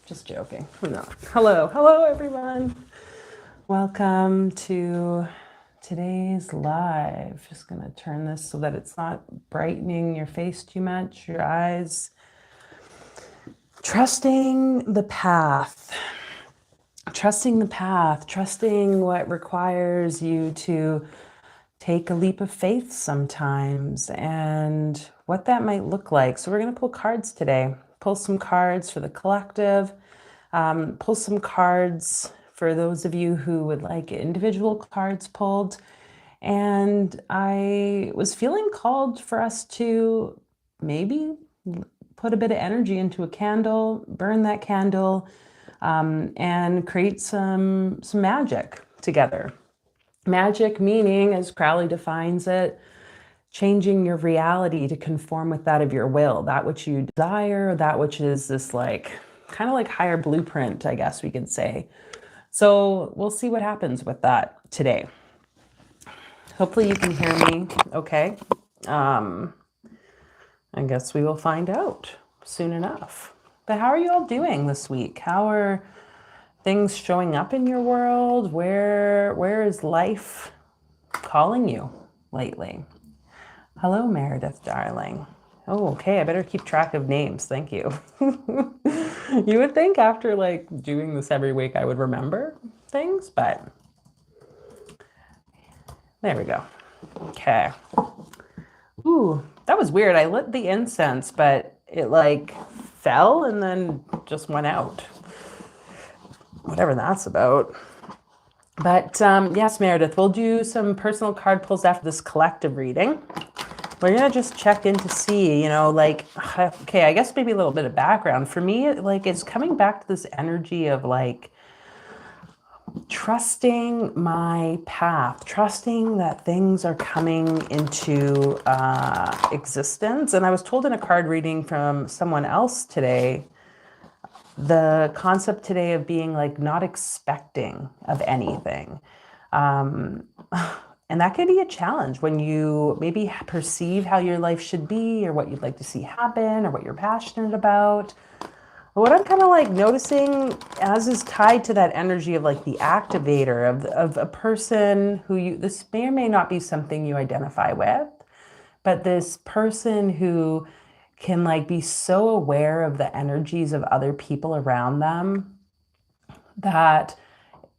Just joking. No. Hello everyone. Welcome to today's live. Just gonna turn this so that it's not brightening your face too much, your eyes. Trusting the path. Trusting the path. Trusting what requires you to take a leap of faith sometimes and what that might look like. So we're going to pull cards today. Pull some cards for the collective. Pull some cards for those of you who would like individual cards pulled. And I was feeling called for us to maybe put a bit of energy into a candle, burn that candle, and create some magic together. Magic meaning, as Crowley defines it, changing your reality to conform with that of your will, that which you desire, that which is this like, kind of like higher blueprint, I guess we could say. So we'll see what happens with that today. Hopefully you can hear me okay. I guess we will find out soon enough. But how are you all doing this week? How are things showing up in your world? Where is life calling you lately? Hello, Meredith, darling. Oh, okay. I better keep track of names. Thank you. You would think after like doing this every week, I would remember things, but there we go. Okay. Ooh, that was weird. I lit the incense, but it like fell and then just went out. Whatever that's about. But yes, Meredith, we'll do some personal card pulls after this collective reading. We're gonna just check in to see, like, okay, I guess maybe a little bit of background. For me, it's coming back to this energy of like trusting my path, trusting that things are coming into existence. And I was told in a card reading from someone else today, the concept today of being like not expecting of anything. And that can be a challenge when you maybe perceive how your life should be or what you'd like to see happen or what you're passionate about. But what I'm kind of like noticing as is tied to that energy of like the activator of a person who this may or may not be something you identify with, but this person who can like be so aware of the energies of other people around them that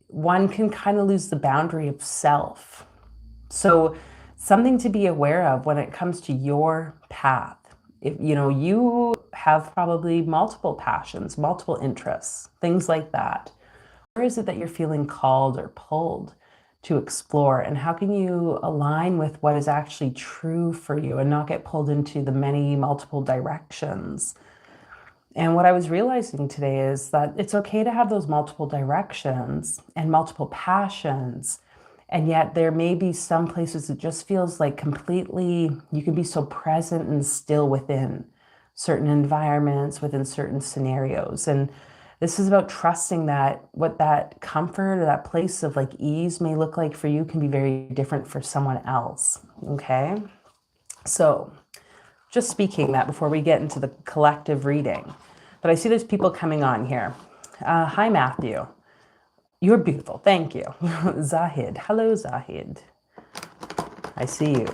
one can kind of lose the boundary of self. So something to be aware of when it comes to your path. If you have probably multiple passions, multiple interests, things like that. Where is it that you're feeling called or pulled to explore, and how can you align with what is actually true for you and not get pulled into the many multiple directions? And what I was realizing today is that it's okay to have those multiple directions and multiple passions, and yet there may be some places it just feels like completely you can be so present and still within certain environments, within certain scenarios. And this is about trusting that what that comfort or that place of like ease may look like for you can be very different for someone else. Okay. So just speaking that before we get into the collective reading. But I see there's people coming on here. Hi, Matthew. You're beautiful. Thank you. Zahid. Hello, Zahid. I see you.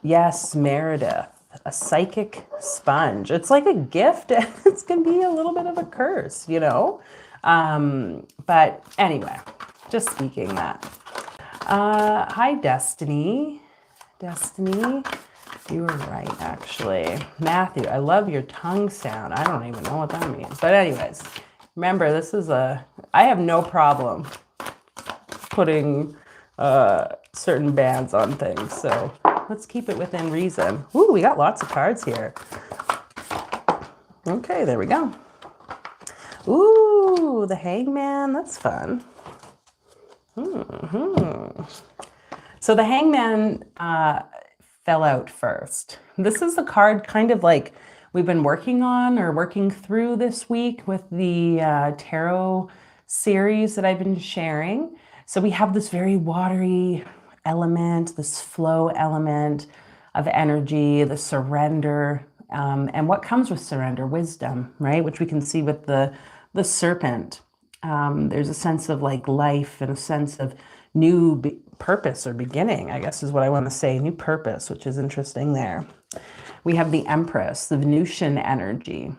Yes, Meredith. A psychic sponge. It's like a gift and it's going to be a little bit of a curse, But anyway, just speaking that. Hi, Destiny. Destiny, you were right, actually. Matthew, I love your tongue sound. I don't even know what that means. But anyways, remember, I have no problem putting certain bans on things. So let's keep it within reason. Ooh, we got lots of cards here. Okay, there we go. Ooh, the Hangman. That's fun. So the Hangman fell out first. This is the card kind of like we've been working on or working through this week with the tarot series that I've been sharing. So we have this very watery element, this flow element of energy, the surrender And what comes with surrender? Wisdom, right? Which we can see with the serpent. There's a sense of like life and a sense of new purpose or beginning, I guess is what I want to say. New purpose, which is interesting there. We have the Empress, the Venusian energy.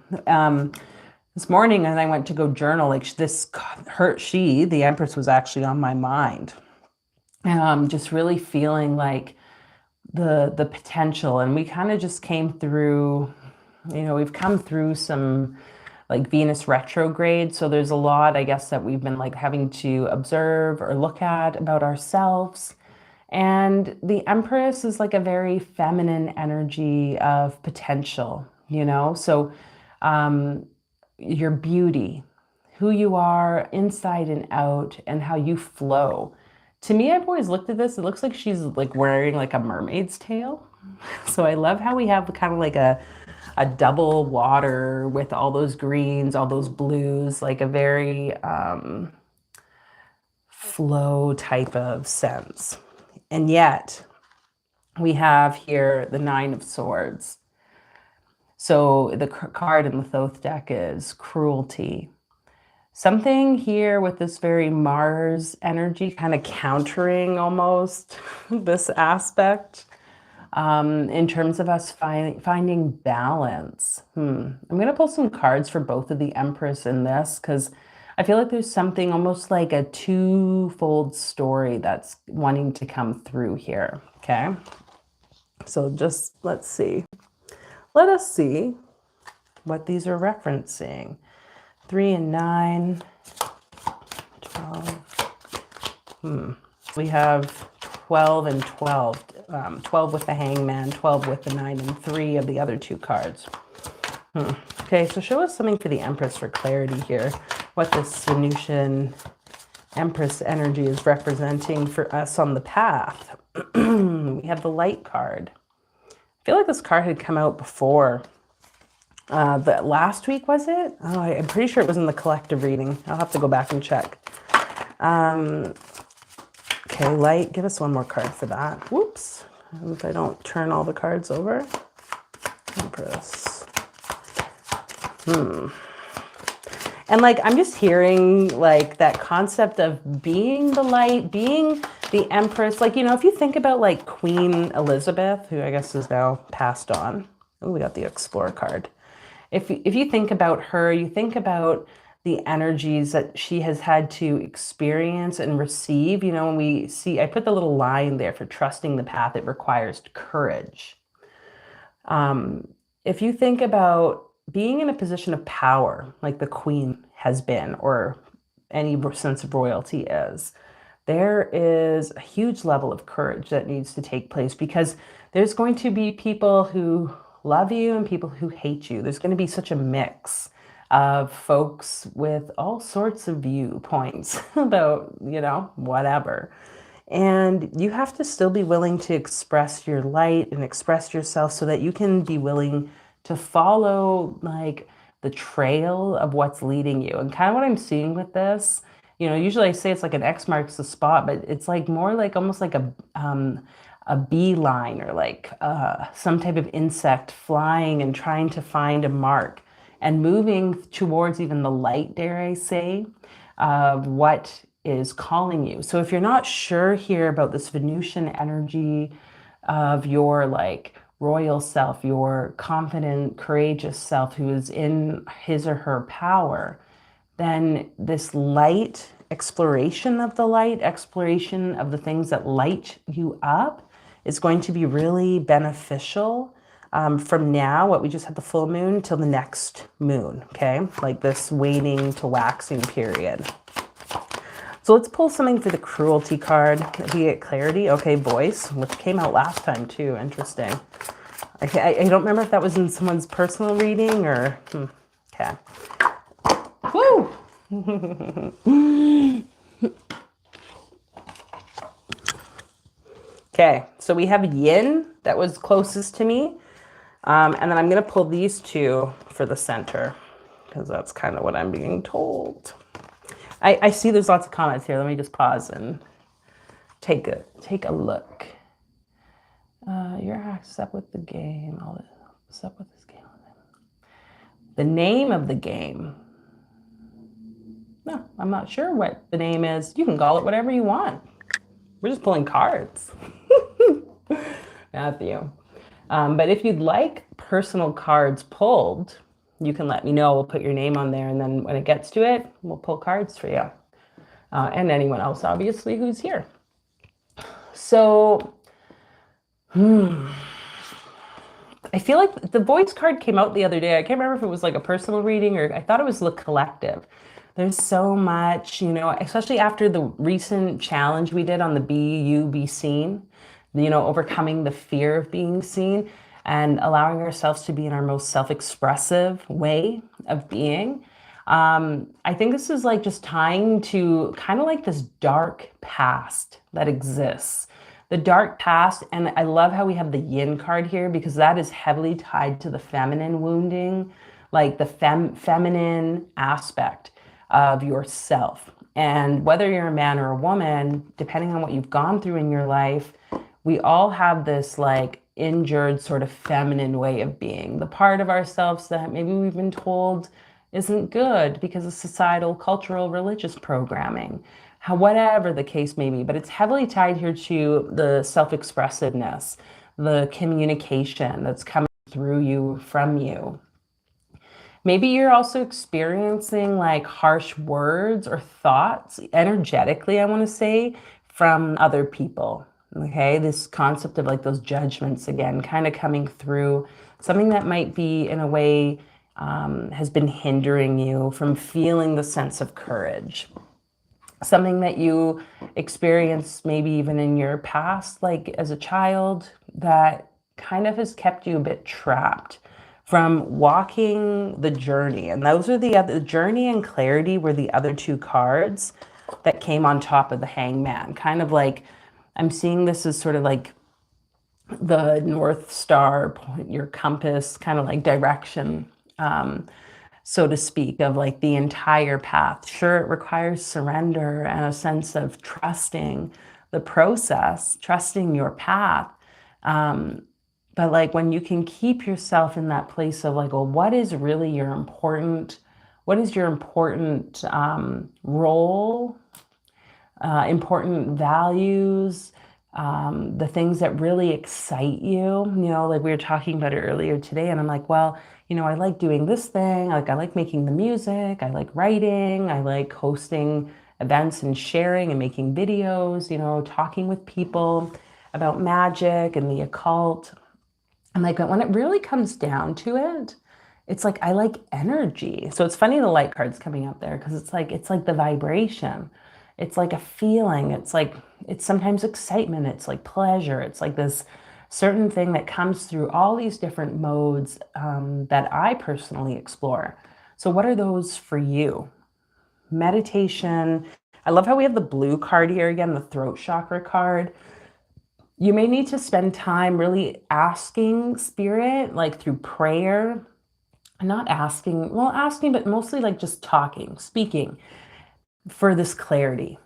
This morning, and I went to go journal, like the Empress was actually on my mind. Just really feeling like the potential. And we kind of just came through, we've come through some like Venus retrograde. So there's a lot, I guess, that we've been like having to observe or look at about ourselves. And the Empress is like a very feminine energy of potential, So your beauty, who you are inside and out, and how you flow. To me, I've always looked at this, it looks like she's like wearing like a mermaid's tail. So I love how we have kind of like a double water with all those greens, all those blues, like a very flow type of sense. And yet we have here the Nine of Swords. So the card in the Thoth deck is cruelty. Something here with this very Mars energy kind of countering almost this aspect in terms of us finding balance. I'm going to pull some cards for both of the Empress in this because I feel like there's something almost like a twofold story that's wanting to come through here. Okay. So just let's see. Let us see what these are referencing. 3 and 9, 12. We have 12 and 12. 12 with the Hangman, 12 with the 9 and 3 of the other two cards. Okay, so show us something for the Empress for clarity here. What this Venusian Empress energy is representing for us on the path. We have the Light card. I feel like this card had come out before. The last week, was it? Oh, I'm pretty sure it was in the collective reading. I'll have to go back and check. Okay, Light, give us one more card for that. Whoops. If I don't turn all the cards over. Empress. And like, I'm just hearing like that concept of being the light, being the Empress. Like, if you think about like Queen Elizabeth, who I guess is now passed on. Oh, we got the Explorer card. If you think about her, you think about the energies that she has had to experience and receive. When we see, I put the little line there for trusting the path, it requires courage. If you think about being in a position of power, like the Queen has been, or any sense of royalty is, there is a huge level of courage that needs to take place because there's going to be people who love you and people who hate you. There's going to be such a mix of folks with all sorts of viewpoints about, whatever. And you have to still be willing to express your light and express yourself so that you can be willing to follow like the trail of what's leading you. And kind of what I'm seeing with this, usually I say it's like an X marks the spot, but it's like more like almost like a beeline or like some type of insect flying and trying to find a mark and moving towards even the light, dare I say, of what is calling you. So if you're not sure here about this Venusian energy of your like royal self, your confident, courageous self who is in his or her power, then this light, exploration of the light, exploration of the things that light you up is going to be really beneficial from now, what we just had the full moon, till the next moon, okay? Like this waning to waxing period. So let's pull something for the cruelty card. If we get clarity, okay, voice, which came out last time too, interesting. I don't remember if that was in someone's personal reading or, okay. Woo! Okay, so we have yin that was closest to me. And then I'm going to pull these two for the center because that's kind of what I'm being told. I see there's lots of comments here. Let me just pause and take a look. You're upset with the game. Upset with this game. The name of the game, no, I'm not sure what the name is. You can call it whatever you want. We're just pulling cards. Matthew. But if you'd like personal cards pulled, you can let me know. We'll put your name on there, and then when it gets to it, we'll pull cards for you. And anyone else, obviously, who's here. So, I feel like the voice card came out the other day. I can't remember if it was like a personal reading or I thought it was the collective. There's so much, especially after the recent challenge we did on the Be You, Be Seen, overcoming the fear of being seen and allowing ourselves to be in our most self-expressive way of being. I think this is like just tying to kind of like this dark past that exists. The dark past, and I love how we have the yin card here because that is heavily tied to the feminine wounding, like the feminine aspect of yourself. And whether you're a man or a woman, depending on what you've gone through in your life, we all have this like injured sort of feminine way of being, the part of ourselves that maybe we've been told isn't good because of societal, cultural, religious programming, whatever the case may be. But it's heavily tied here to the self-expressiveness, the communication that's coming through you, from you. Maybe you're also experiencing like harsh words or thoughts, energetically, I want to say, from other people. Okay, this concept of like those judgments again, kind of coming through, something that might be in a way has been hindering you from feeling the sense of courage. Something that you experienced maybe even in your past, like as a child, that kind of has kept you a bit trapped from walking the journey. And those are the journey and clarity were the other two cards that came on top of the hangman. Kind of like, I'm seeing this as sort of like the North Star, your compass, kind of like direction, so to speak, of like the entire path. Sure, it requires surrender and a sense of trusting the process, trusting your path. But like when you can keep yourself in that place of like, well, what is really your important, what is your important role, important values, the things that really excite you, like we were talking about it earlier today. And I'm like, well, I like doing this thing. Like I like making the music. I like writing. I like hosting events and sharing and making videos, talking with people about magic and the occult. And like when it really comes down to it, it's like I like energy. So it's funny the light card's coming up there because it's like the vibration. It's like a feeling. It's sometimes excitement. It's like pleasure. It's like this certain thing that comes through all these different modes that I personally explore. So what are those for you? Meditation. I love how we have the blue card here again, the throat chakra card. You may need to spend time really asking spirit, like through prayer, not asking, but mostly like just talking, speaking for this clarity,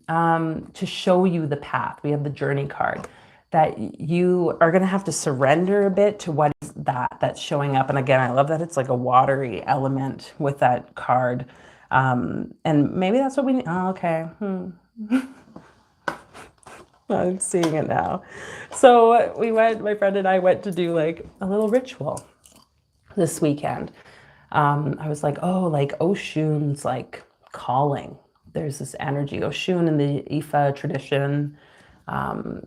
to show you the path. We have the journey card that you are going to have to surrender a bit to what is that's showing up. And again, I love that it's like a watery element with that card. And maybe that's what we need. Oh, okay. I'm seeing it now. So my friend and I went to do like a little ritual this weekend. I was like, oh, like Oshun's like calling. There's this energy. Oshun in the Ifa tradition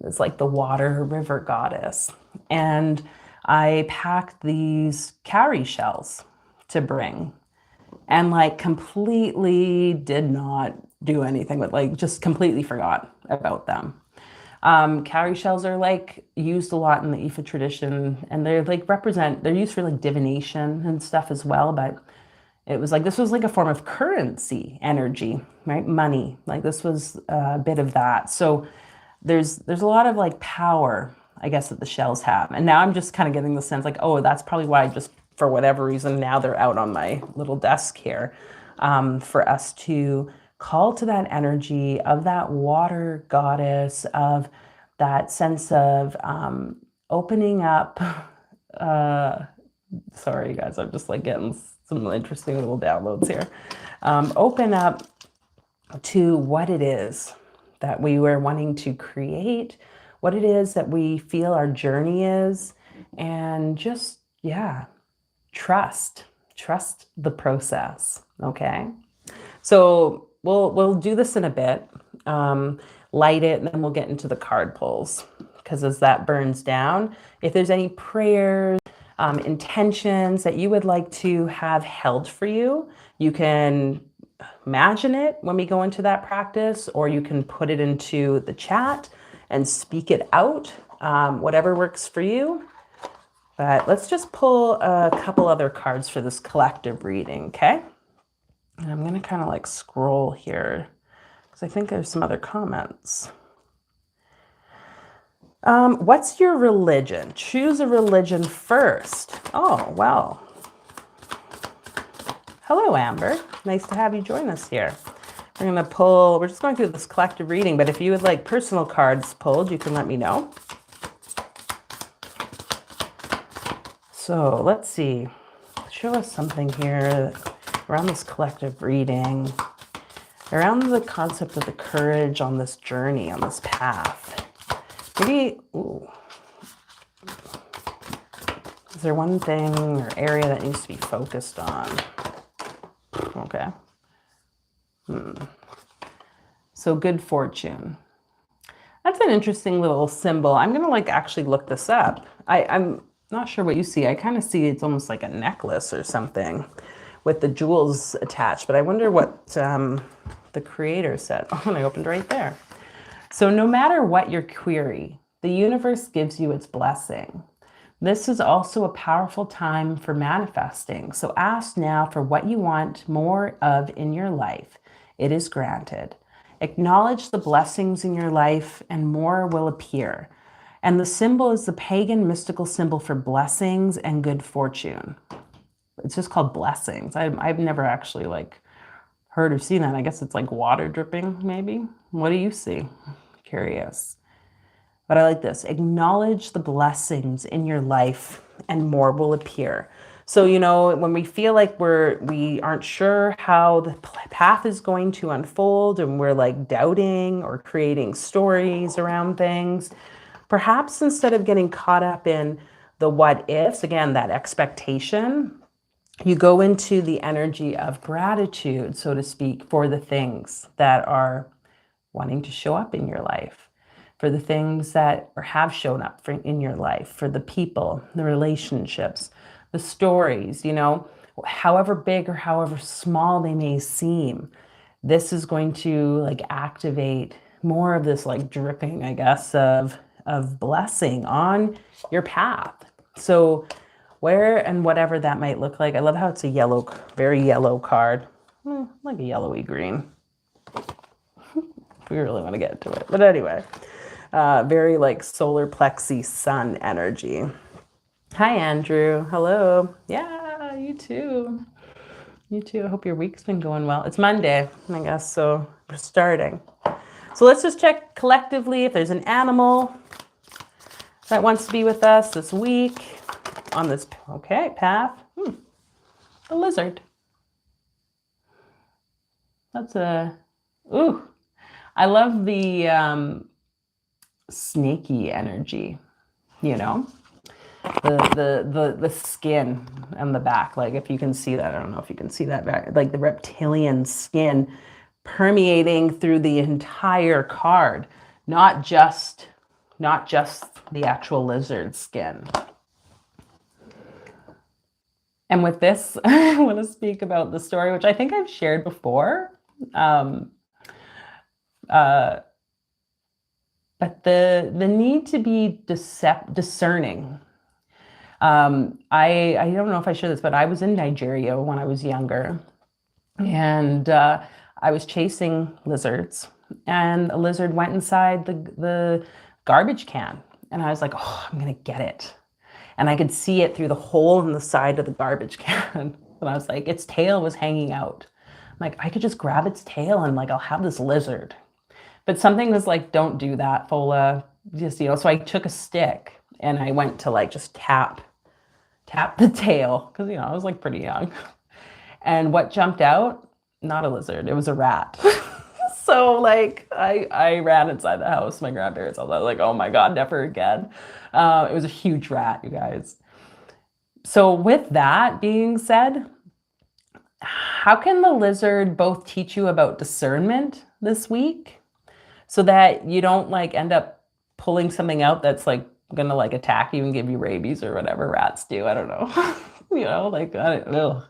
is like the water river goddess. And I packed these cowrie shells to bring and like completely did not do anything with, like just completely forgot about them. Cowrie shells are like used a lot in the Ifa tradition, and they're used for like divination and stuff as well. But it was like, this was like a form of currency energy, right? Money, like this was a bit of that. So there's a lot of like power, I guess, that the shells have. And now I'm just kind of getting the sense like, oh, that's probably why just for whatever reason, now they're out on my little desk here, for us to call to that energy of that water goddess, of that sense of opening up Sorry, guys, I'm just like getting some interesting little downloads here. Open up to what it is that we were wanting to create, what it is that we feel our journey is, and just, yeah, trust the process. Okay. So we'll do this in a bit, light it, and then we'll get into the card pulls. Because as that burns down, if there's any prayers, intentions that you would like to have held for you, you can imagine it when we go into that practice, or you can put it into the chat and speak it out, whatever works for you. But let's just pull a couple other cards for this collective reading, okay? And I'm going to kind of like scroll here because I think there's some other comments. What's your religion? Choose a religion first. Oh, well. Hello, Amber. Nice to have you join us here. We're just going through this collective reading, but if you would like personal cards pulled, you can let me know. So let's see. Show us something here around this collective reading, around the concept of the courage on this journey, on this path. Maybe, is there one thing or area that needs to be focused on? Okay. So good fortune. That's an interesting little symbol. I'm going to like actually look this up. I'm not sure what you see. I kind of see it's almost like a necklace or something with the jewels attached, but I wonder what the creator said. Oh, and I opened right there. So no matter what your query, the universe gives you its blessing. This is also a powerful time for manifesting. So ask now for what you want more of in your life. It is granted. Acknowledge the blessings in your life and more will appear. And the symbol is the pagan mystical symbol for blessings and good fortune. It's just called blessings. I've never actually like heard or seen that. I guess it's like water dripping maybe. What do you see? Curious. But I like this. Acknowledge the blessings in your life and more will appear. So, you know, when we feel like we aren't sure how the path is going to unfold and we're like doubting or creating stories around things, perhaps instead of getting caught up in the what ifs, again, that expectation, you go into the energy of gratitude, so to speak, for the things that are wanting to show up in your life, for the things that have shown up in your life, for the people, the relationships, the stories, you know, however big or however small they may seem. This is going to like activate more of this like dripping, I guess, of blessing on your path. So where and whatever that might look like. I love how it's a yellow, very yellow card, like a yellowy green. If we really want to get into it. But anyway, very like solar plexi sun energy. Hi, Andrew. Hello. Yeah, you too. You too. I hope your week's been going well. It's Monday, I guess, so we're starting. So let's just check collectively if there's an animal that wants to be with us this week on this, okay, path. A lizard. That's ooh, I love the snaky energy, you know? The skin and the back, like if you can see that, I don't know if you can see that back, like the reptilian skin permeating through the entire card, not just the actual lizard skin. And with this, I want to speak about the story, which I think I've shared before. But the need to be discerning. I don't know if I shared this, but I was in Nigeria when I was younger, and I was chasing lizards, and a lizard went inside the garbage can, and I was like, oh, I'm gonna get it. And I could see it through the hole in the side of the garbage can. And I was like, its tail was hanging out. I'm like, I could just grab its tail and like, I'll have this lizard. But something was like, don't do that, Fola. Just, you know, so I took a stick and I went to like just tap tapped the tail, because, you know, I was like pretty young. And what jumped out? Not a lizard, it was a rat. So like I ran inside the house, my grandparents, I was like, oh my God, never again. It was a huge rat, you guys. So with that being said, how can the lizard both teach you about discernment this week so that you don't like end up pulling something out that's like gonna like attack you and give you rabies or whatever rats do? I don't know. You know, like I don't know.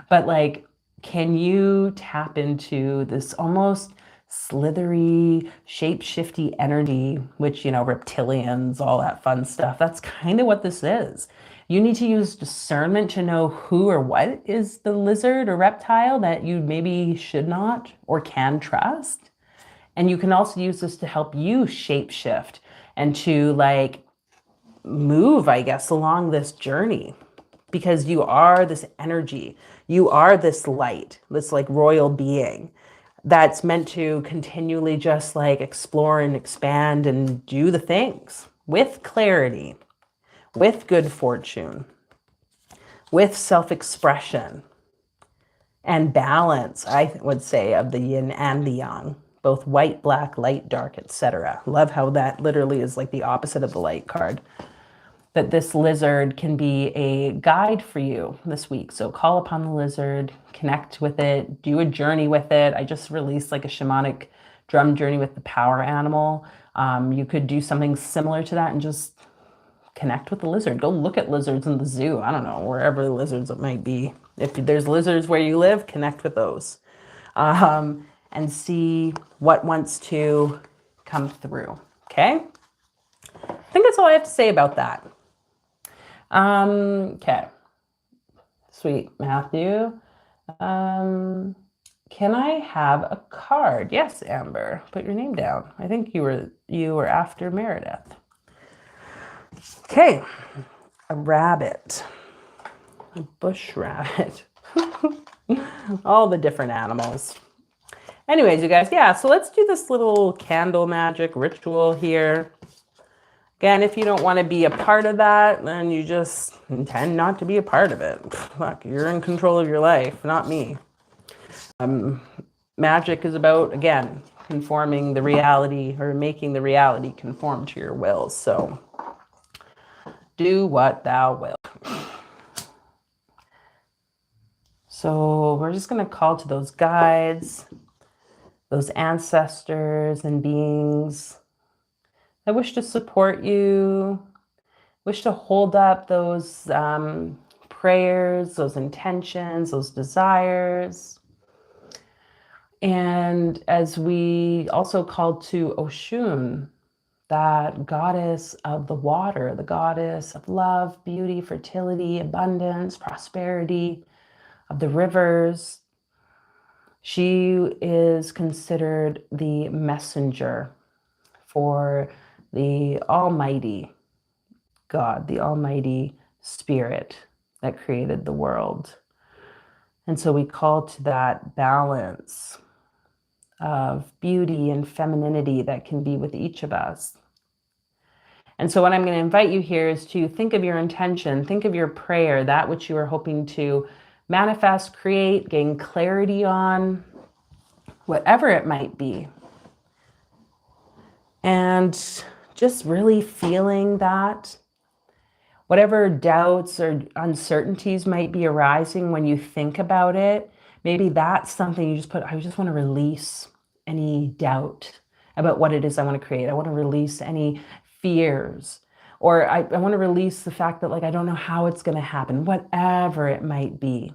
But like, can you tap into this almost slithery, shape-shifty energy, which, you know, reptilians, all that fun stuff. That's kind of what this is. You need to use discernment to know who or what is the lizard or reptile that you maybe should not or can trust. And you can also use this to help you shapeshift and to like move, I guess, along this journey, because you are this energy. You are this light, this like royal being that's meant to continually just like explore and expand and do the things with clarity, with good fortune, with self-expression and balance, I would say, of the yin and the yang, both white, black, light, dark, etc. Love how that literally is like the opposite of the light card. That this lizard can be a guide for you this week. So call upon the lizard, connect with it, do a journey with it. I just released like a shamanic drum journey with the power animal. You could do something similar to that and just connect with the lizard. Go look at lizards in the zoo. I don't know, wherever the lizards it might be. If there's lizards where you live, connect with those. And see what wants to come through, okay? I think that's all I have to say about that. Okay. Sweet, Matthew. Can I have a card? Yes, Amber. Put your name down. I think you were after Meredith. Okay. A rabbit. A bush rabbit. All the different animals. Anyways, you guys, yeah, so let's do this little candle magic ritual here. Again, if you don't want to be a part of that, then you just intend not to be a part of it. Fuck, you're in control of your life, not me. Magic is about, again, conforming the reality or making the reality conform to your will. So do what thou wilt. So we're just going to call to those guides, those ancestors and beings that wish to support you, wish to hold up those prayers, those intentions, those desires. And as we also call to Oshun, that goddess of the water, the goddess of love, beauty, fertility, abundance, prosperity, of the rivers, she is considered the messenger for the Almighty God, the Almighty Spirit that created the world. And so we call to that balance of beauty and femininity that can be with each of us. And so what I'm going to invite you here is to think of your intention, think of your prayer, that which you are hoping to manifest, create, gain clarity on, whatever it might be. And just really feeling that whatever doubts or uncertainties might be arising when you think about it, maybe that's something you just put, I just want to release any doubt about what it is I want to create. I want to release any fears, or I want to release the fact that like, I don't know how it's going to happen, whatever it might be.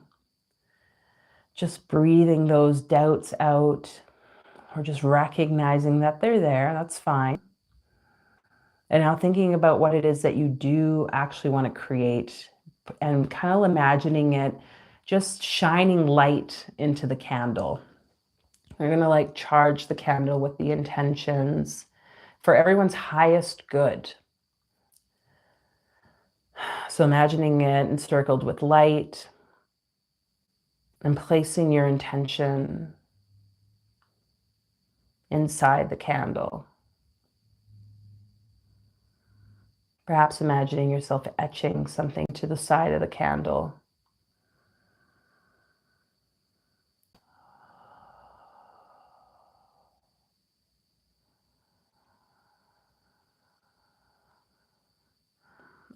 Just breathing those doubts out, or just recognizing that they're there, that's fine. And now thinking about what it is that you do actually want to create and kind of imagining it just shining light into the candle. You're going to like charge the candle with the intentions for everyone's highest good. So imagining it encircled with light and placing your intention inside the candle. Perhaps imagining yourself etching something to the side of the candle.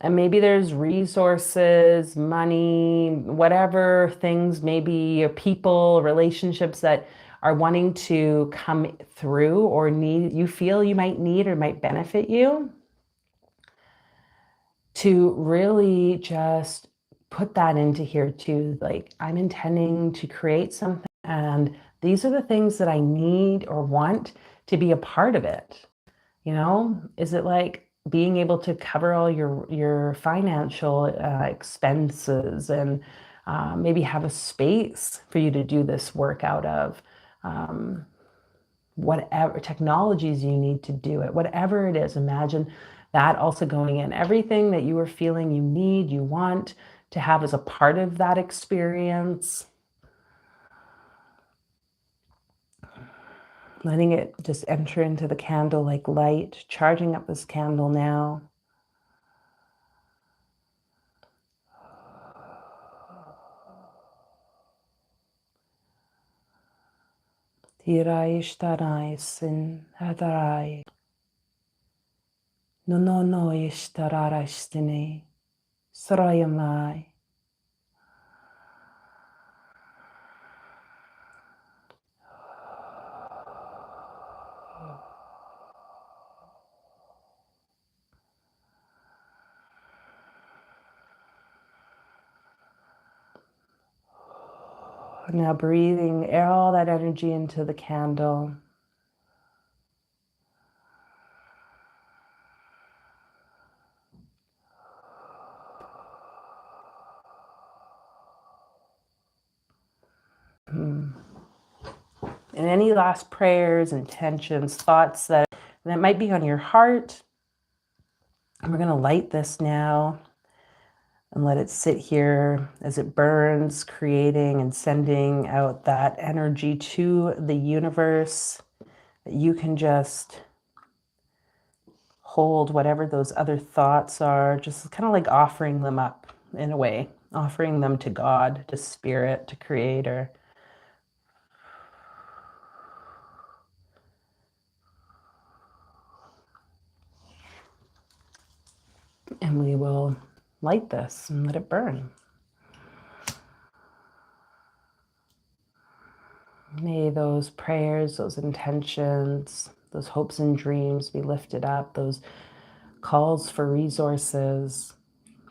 And maybe there's resources, money, whatever things, maybe people, relationships that are wanting to come through or need, you feel you might need or might benefit you, to really just put that into here too. Like, I'm intending to create something, and these are the things that I need or want to be a part of it. You know, is it like being able to cover all your financial expenses, and maybe have a space for you to do this work out of? Whatever technologies you need to do it, whatever it is, imagine that also going in. Everything that you are feeling you need, you want to have as a part of that experience. Letting it just enter into the candle like light, charging up this candle now. Tirai ishtarai sin hadarai. No no no ishtarara istine. Sarayamai. Now breathing all that energy into the candle. And any last prayers, intentions, thoughts that might be on your heart. And we're going to light this now and let it sit here as it burns, creating and sending out that energy to the universe. That you can just hold whatever those other thoughts are, just kind of like offering them up in a way, offering them to God, to Spirit, to Creator. And we will light this and let it burn. May those prayers, those intentions, those hopes and dreams be lifted up, those calls for resources,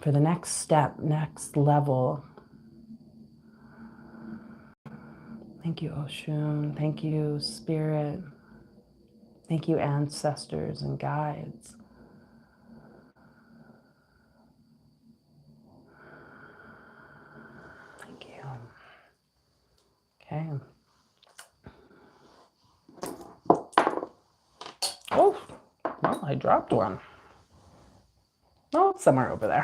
for the next step, next level. Thank you, Oshun. Thank you, Spirit. Thank you, ancestors and guides. Thank you. Okay. Oh, well, I dropped one. Oh, it's somewhere over there.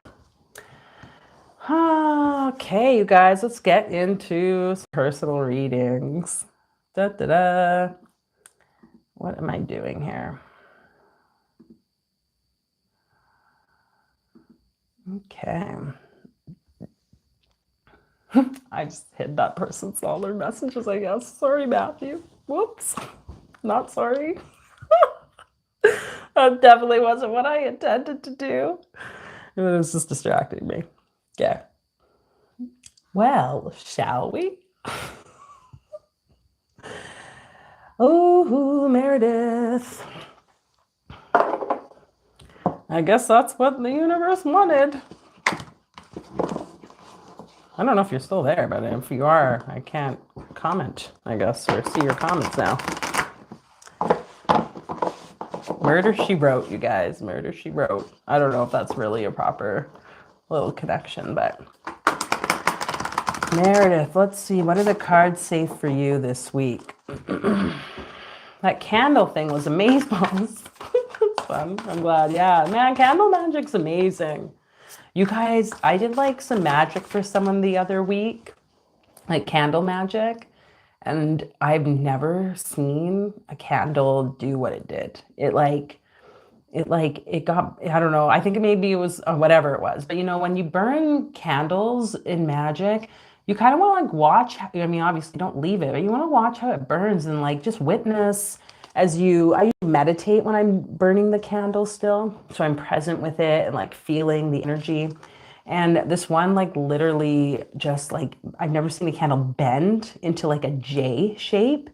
Okay, you guys, let's get into some personal readings. Da, da, da. What am I doing here? Okay. I just hid that person's all their messages, I guess. Sorry, Matthew. Whoops. Not sorry. That definitely wasn't what I intended to do. It was just distracting me. Yeah. Well, shall we? Oh, Meredith. I guess that's what the universe wanted. I don't know if you're still there, but if you are, I can't comment, I guess, or see your comments now. Murder, She Wrote, you guys. Murder, She Wrote. I don't know if that's really a proper little connection, but... Meredith, let's see. What are the cards say for you this week? That candle thing was amazing. It's fun. I'm glad. Yeah, man, candle magic's amazing. You guys, I did like some magic for someone the other week, like candle magic, and I've never seen a candle do what it did. It like, it like it got, I don't know, I think maybe it was whatever it was, but you know, when you burn candles in magic, you kind of want to like watch, I mean, obviously don't leave it, but you want to watch how it burns and like just witness as you, I meditate when I'm burning the candle still, so I'm present with it and like feeling the energy. And this one like literally just like, I've never seen a candle bend into like a J shape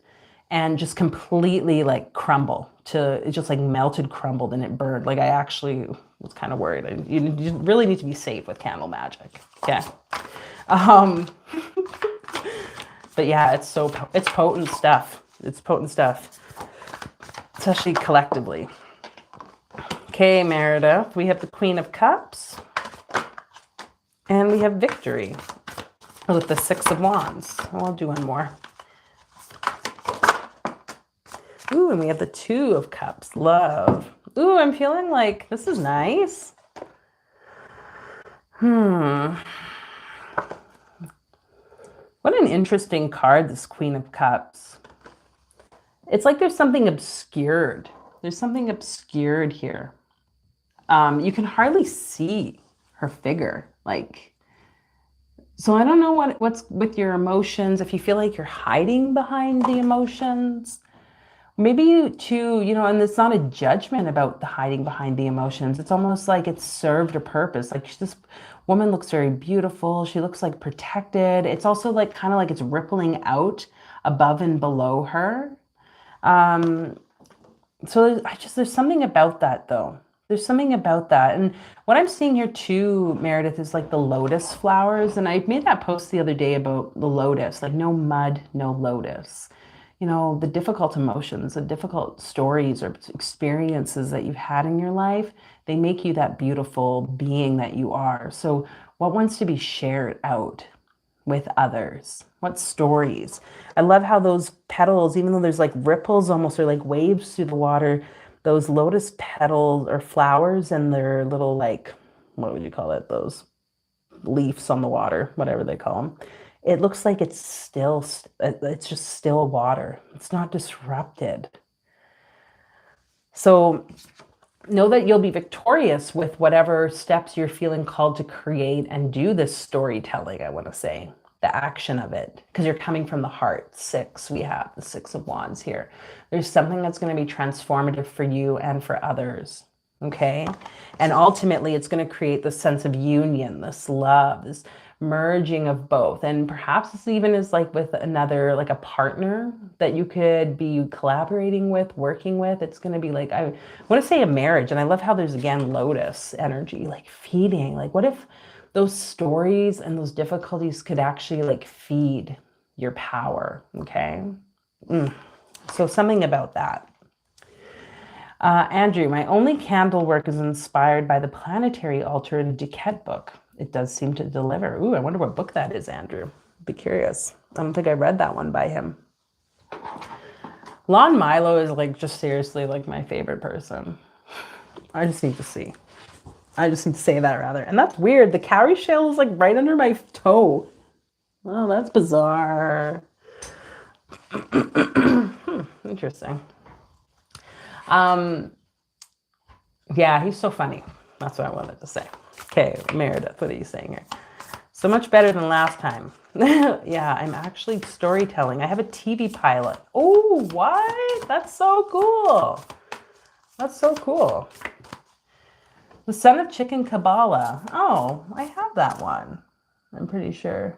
and just completely like crumble to, it just like melted, crumbled, and it burned. Like I actually was kind of worried. You really need to be safe with candle magic. Okay. Um, but yeah, it's potent stuff. It's potent stuff, especially collectively. Okay, Meredith, we have the Queen of Cups and we have Victory with the Six of Wands. I'll do one more. Ooh, and we have the Two of Cups, Love. Ooh, I'm feeling like this is nice. What an interesting card, this Queen of Cups. It's like there's something obscured. There's something obscured here. You can hardly see her figure. Like, so I don't know what's with your emotions. If you feel like you're hiding behind the emotions, maybe you too, you know, and it's not a judgment about the hiding behind the emotions. It's almost like it's served a purpose. Like this woman looks very beautiful. She looks like protected. It's also like kind of like it's rippling out above and below her. So there's something about that though. There's something about that. And what I'm seeing here too, Meredith, is like the lotus flowers. And I made that post the other day about the lotus, like no mud, no lotus. You know, the difficult emotions, the difficult stories or experiences that you've had in your life, they make you that beautiful being that you are. So what wants to be shared out with others? What stories? I love how those petals, even though there's like ripples almost or like waves through the water, those lotus petals or flowers and their little like, what would you call it? Those leaves on the water, whatever they call them. It looks like it's still, it's just still water. It's not disrupted. So know that you'll be victorious with whatever steps you're feeling called to create and do this storytelling, I want to say, the action of it, because you're coming from the heart. Six, we have the Six of Wands here. There's something that's going to be transformative for you and for others. Okay. And ultimately, it's going to create this sense of union, this love, this merging of both. And perhaps this even is like with another, like a partner that you could be collaborating with, working with. It's going to be like, I want to say a marriage. And I love how there's again, lotus energy, like feeding. Like what if those stories and those difficulties could actually like feed your power? Okay. So something about that. Andrew, my only candle work is inspired by the planetary altar in Duquette book. It does seem to deliver. Ooh, I wonder what book that is, Andrew. Be curious. I don't think I read that one by him. Lon Milo is like just seriously like my favorite person. I just need to see. I just need to say that rather. And that's weird. The cowrie shell is like right under my toe. Oh, that's bizarre. Interesting. Yeah, he's so funny. That's what I wanted to say. Okay, Meredith, what are you saying here? So much better than last time. Yeah, I'm actually storytelling. I have a TV pilot. Oh, what? That's so cool. That's so cool. The Son of Chicken Qabalah. Oh, I have that one. I'm pretty sure.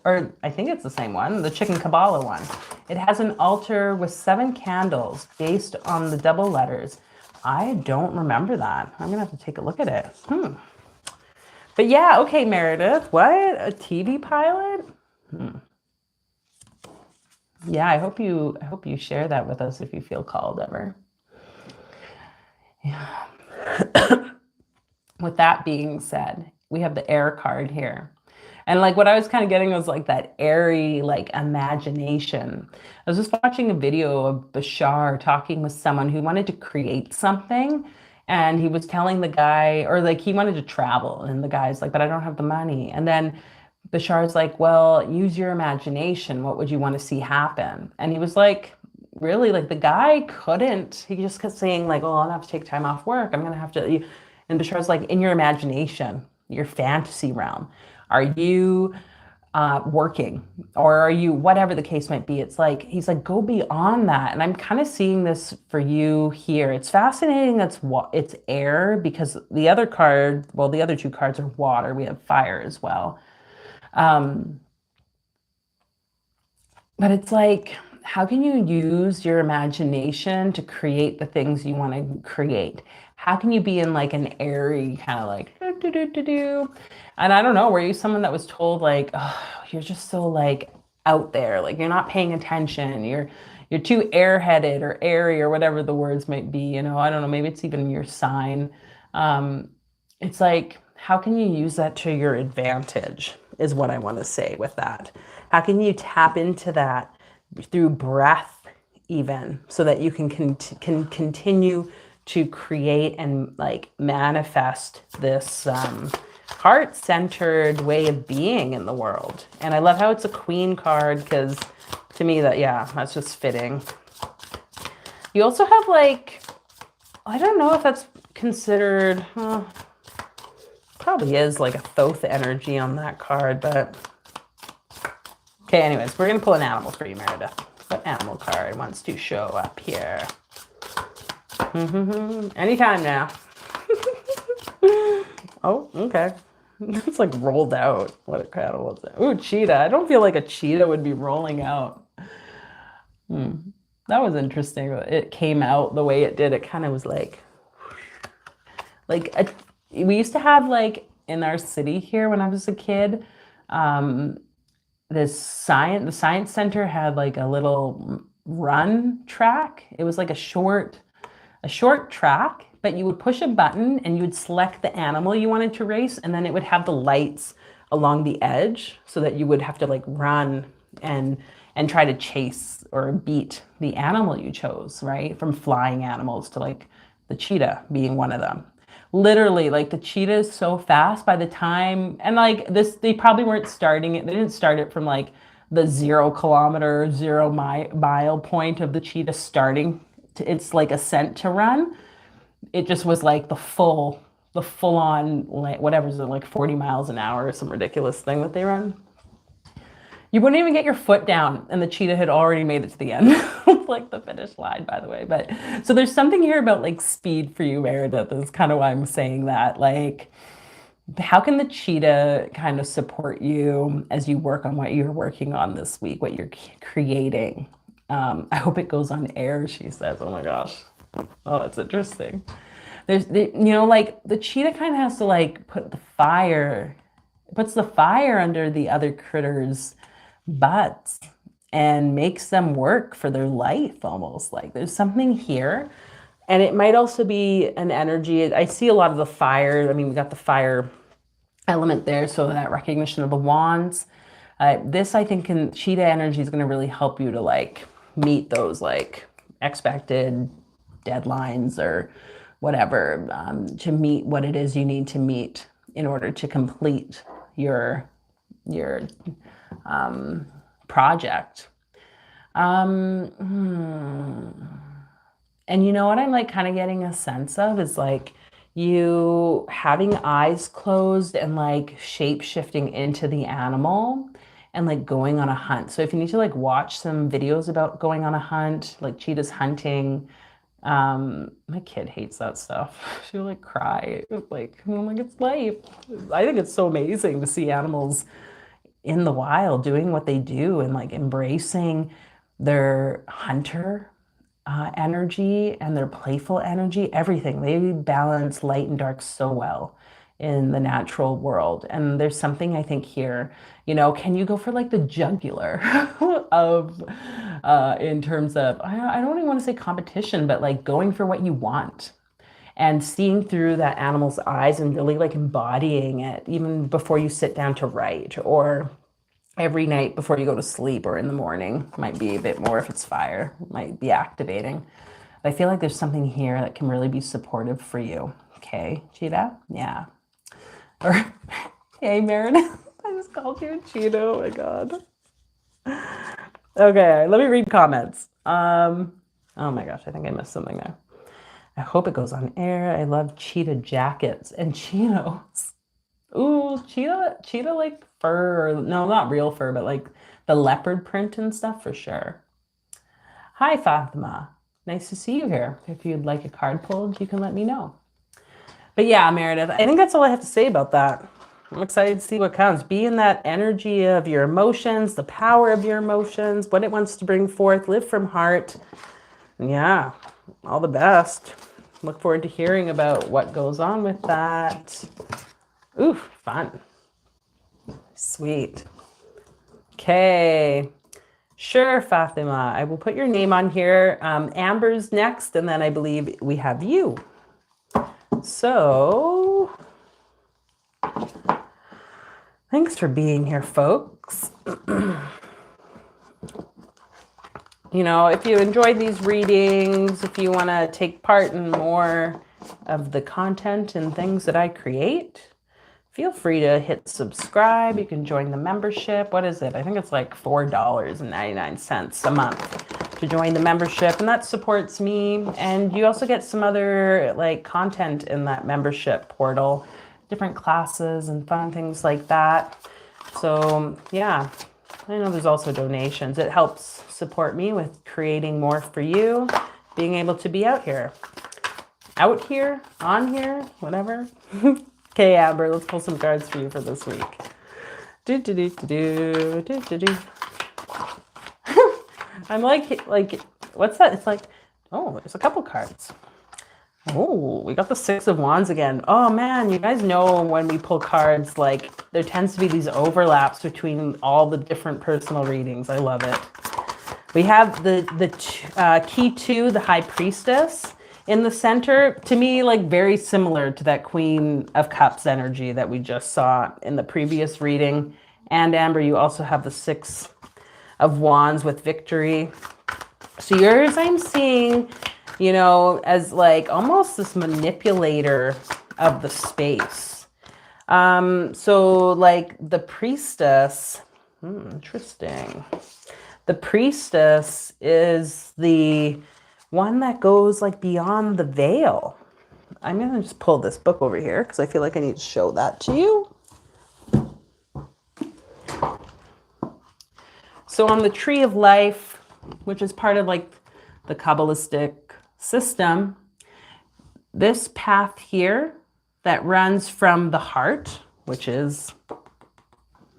Or I think it's the same one, the Chicken Qabalah one. It has an altar with 7 candles based on the double letters. I don't remember that. I'm gonna have to take a look at it. But yeah, okay, Meredith, what? A TV pilot? Yeah, I hope you share that with us if you feel called ever. Yeah. With that being said, we have the air card here. And like what I was kind of getting was like that airy, like imagination. I was just watching a video of Bashar talking with someone who wanted to create something. And he was telling the guy, or like he wanted to travel. And the guy's like, but I don't have the money. And then Bashar's like, well, use your imagination. What would you want to see happen? And he was like, really, like the guy couldn't, he just kept saying like, oh, I'll have to take time off work. I'm going to have to, and Bashar's like, in your imagination, your fantasy realm, are you working, or are you, whatever the case might be? It's like, he's like, go beyond that. And I'm kind of seeing this for you here. It's fascinating. It's air, because the other card, well, the other two cards are water. We have fire as well. But it's like, how can you use your imagination to create the things you want to create? How can you be in like an airy kind of like do, do, do, do, do? And I don't know, were you someone that was told like, oh, you're just so like out there, like you're not paying attention, you're too airheaded or airy or whatever the words might be, you know, I don't know, maybe it's even your sign. Um, it's like, how can you use that to your advantage is what I want to say with that. How can you tap into that through breath, even, so that you can continue to create and like manifest this heart-centered way of being in the world? And I love how it's a queen card, because to me that, yeah, that's just fitting. You also have like, I don't know if that's considered, probably is like a Thoth energy on that card, but okay, anyways, we're going to pull an animal for you, Meredith. What animal card wants to show up here? Anytime now. Oh, okay. It's like rolled out. What a animal is that? Ooh, cheetah. I don't feel like a cheetah would be rolling out. That was interesting. It came out the way it did. It kind of was like we used to have like in our city here when I was a kid, the science center had like a little run track. It was like a short track, but you would push a button and you would select the animal you wanted to race, and then it would have the lights along the edge so that you would have to like run and try to chase or beat the animal you chose, right? From flying animals to like the cheetah being one of them. Literally, like the cheetah is so fast by the time, and like this, they probably weren't starting it. They didn't start it from like the 0 kilometer, 0 mile point of the cheetah starting to its like ascent to run. It just was like the full on, like, whatever's it, like 40 miles an hour or some ridiculous thing that they run. You wouldn't even get your foot down, and the cheetah had already made it to the end, like the finish line, by the way. But so there's something here about like speed for you, Meredith. Is kind of why I'm saying that. Like, how can the cheetah kind of support you as you work on what you're working on this week, what you're creating? I hope it goes on air, she says. Oh my gosh. Oh, that's interesting. You know, like the cheetah kind of has to like puts the fire under the other critters' butts and makes them work for their life, almost. Like there's something here. And it might also be an energy. I see a lot of the fire. I mean, we got the fire element there, so that recognition of the wands. This, I think, cheetah energy is going to really help you to like meet those like expected deadlines or whatever, to meet what it is you need to meet in order to complete your project. And you know what I'm like kind of getting a sense of is like you having eyes closed and like shape shifting into the animal and like going on a hunt. So if you need to like watch some videos about going on a hunt, like cheetahs hunting, my kid hates that stuff. She'll like cry. Like, I'm like, it's life. I think it's so amazing to see animals in the wild doing what they do and like embracing their hunter energy and their playful energy, everything. They balance light and dark so well in the natural world. And there's something I think here, you know, can you go for like the jugular of, in terms of, I don't even want to say competition, but like going for what you want and seeing through that animal's eyes and really like embodying it even before you sit down to write, or every night before you go to sleep, or in the morning. Might be a bit more if it's fire, might be activating. But I feel like there's something here that can really be supportive for you. Okay, cheetah? Yeah. Or, hey, Meredith. I just called you a cheetah. Oh my God. Okay, let me read comments. Oh my gosh, I think I missed something there. I hope it goes on air. I love cheetah jackets and chinos. Ooh, cheetah like fur, or, no, not real fur, but like the leopard print and stuff for sure. Hi, Fatima. Nice to see you here. If you'd like a card pulled, you can let me know. But yeah, Meredith, I think that's all I have to say about that. I'm excited to see what comes. Be in that energy of your emotions, the power of your emotions, what it wants to bring forth. Live from heart. And yeah, all the best. Look forward to hearing about what goes on with that. Ooh, fun. Sweet. Okay. Sure, Fatima. I will put your name on here. Amber's next, and then I believe we have you. So, thanks for being here, folks. You know, if you enjoyed these readings, if you want to take part in more of the content and things that I create, feel free to hit subscribe. You can join the membership. What is it? I think it's like $4.99 a month to join the membership, and that supports me. And you also get some other like content in that membership portal, different classes and fun things like that. So yeah, I know there's also donations. It helps support me with creating more for you, being able to be out here, on here, whatever. Okay, Amber, let's pull some cards for you for this week. I'm like, what's that? It's like, oh, there's a couple cards. Oh, we got the Six of Wands again. Oh man, you guys know when we pull cards, like there tends to be these overlaps between all the different personal readings. I love it. We have the key two, the High Priestess in the center. To me, like very similar to that Queen of Cups energy that we just saw in the previous reading. And Amber, you also have the Six of Wands with Victory. So yours, I'm seeing, you know, as like almost this manipulator of the space. So like the Priestess, interesting. The Priestess is the one that goes like beyond the veil. I'm going to just pull this book over here because I feel like I need to show that to you. So on the Tree of Life, which is part of like the Kabbalistic system, this path here that runs from the heart, which is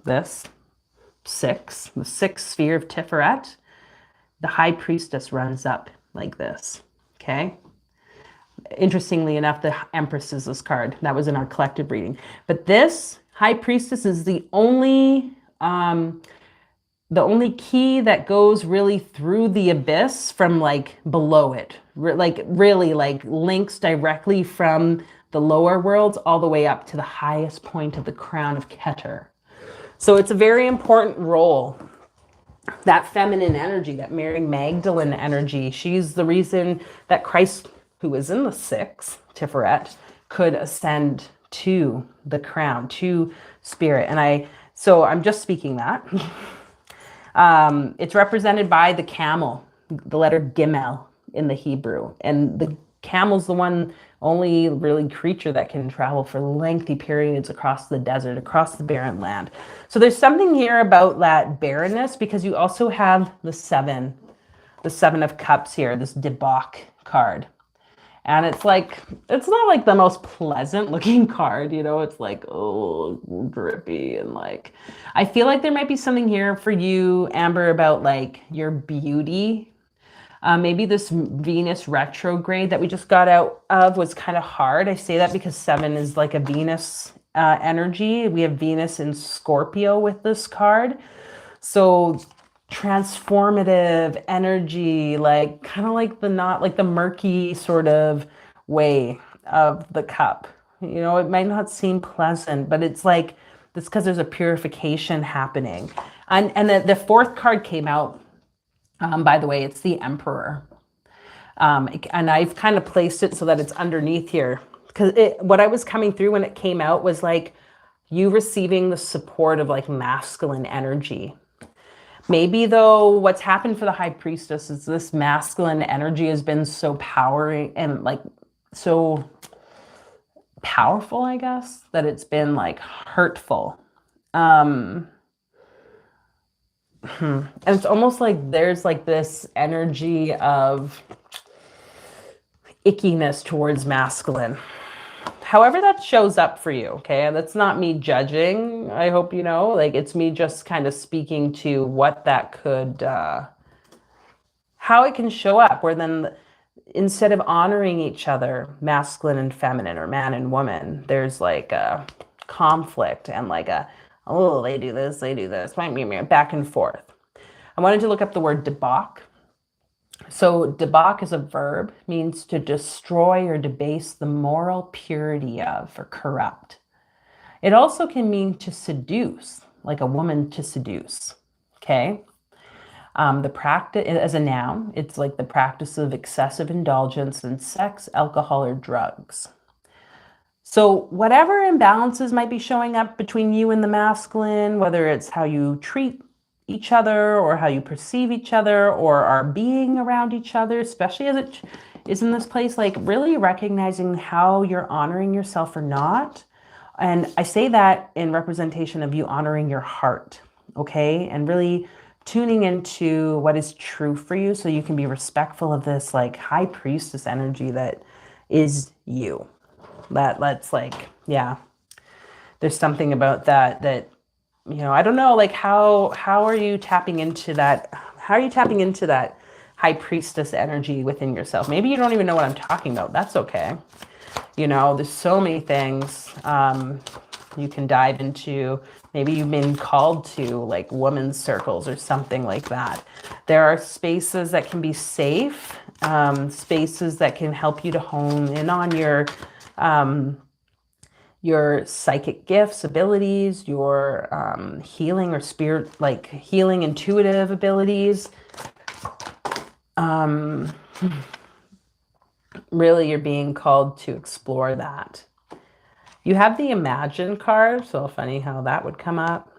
this the sixth sphere of Tiferet, the High Priestess runs up like this, okay? Interestingly enough, the Empress is this card. That was in our collective reading. But this High Priestess is the only key that goes really through the abyss from like below it. Like really like links directly from the lower worlds all the way up to the highest point of the crown of Keter. So it's a very important role. That feminine energy, that Mary Magdalene energy, she's the reason that Christ, who is in the sixth, Tiferet, could ascend to the crown, to spirit. And so I'm just speaking that. It's represented by the camel, the letter Gimel in the Hebrew. And the camel's the one only really creature that can travel for lengthy periods across the desert, across the barren land. So there's something here about that barrenness, because you also have the Seven of Cups here, this debauch card. And it's like, it's not like the most pleasant looking card, you know, it's like, oh, drippy. And like, I feel like there might be something here for you, Amber, about like your beauty. Maybe this Venus retrograde that we just got out of was kind of hard. I say that because 7 is like a Venus energy. We have Venus in Scorpio with this card. So transformative energy, like kind of like the murky sort of way of the cup. You know, it might not seem pleasant, but it's like, it's because there's a purification happening. And the fourth card came out. By the way, it's the Emperor. And I've kind of placed it so that it's underneath here. Because what I was coming through when it came out was like you receiving the support of like masculine energy. Maybe though, what's happened for the high priestess is this masculine energy has been so powering and like so powerful, I guess, that it's been like hurtful. Um, and it's almost like there's like this energy of ickiness towards masculine. However that shows up for you, okay? And that's not me judging, I hope you know. Like, it's me just kind of speaking to what that could, how it can show up, where then instead of honoring each other, masculine and feminine, or man and woman, there's like a conflict and like a, oh, they do this, back and forth. I wanted to look up the word debauch. So debauch is a verb, means to destroy or debase the moral purity of, or corrupt. It also can mean to seduce, like a woman to seduce, okay? The practice, as a noun, it's like the practice of excessive indulgence in sex, alcohol, or drugs. So whatever imbalances might be showing up between you and the masculine, whether it's how you treat each other or how you perceive each other or are being around each other, especially as it is in this place, like really recognizing how you're honoring yourself or not. And I say that in representation of you honoring your heart, okay? And really tuning into what is true for you so you can be respectful of this like high priestess energy that is you. Let's like, yeah, there's something about that, you know, I don't know, like how are you tapping into that? How are you tapping into that high priestess energy within yourself? Maybe you don't even know what I'm talking about. That's okay. You know, there's so many things you can dive into. Maybe you've been called to like women's circles or something like that. There are spaces that can be safe, spaces that can help you to hone in on your psychic gifts, abilities, your healing or spirit, like healing intuitive abilities. Really, you're being called to explore that. You have the Imagine card, so funny how that would come up.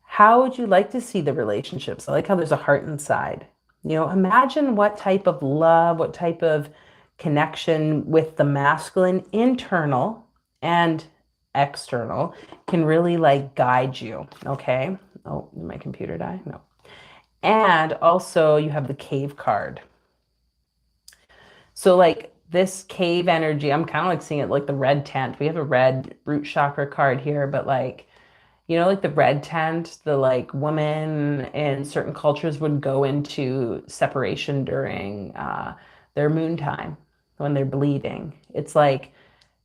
How would you like to see the relationships? I like how there's a heart inside. You know, imagine what type of love, what type of connection with the masculine, internal and external, can really like guide you, okay? Oh, did my computer die? No. And also you have the Cave card. So like this cave energy, I'm kind of like seeing it like the red tent. We have a red root chakra card here, but like, you know, like the red tent, the like woman in certain cultures would go into separation during their moon time when they're bleeding. It's like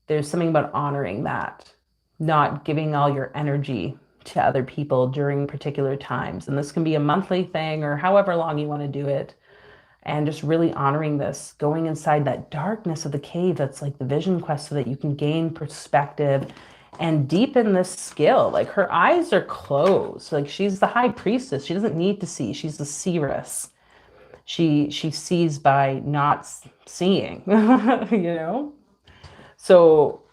there's something about honoring that, not giving all your energy to other people during particular times. And this can be a monthly thing or however long you want to do it. And just really honoring this, going inside that darkness of the cave, that's like the vision quest, so that you can gain perspective and deepen this skill. Like her eyes are closed. Like she's the high priestess. She doesn't need to see. She's the seeress. She sees by not seeing, you know? So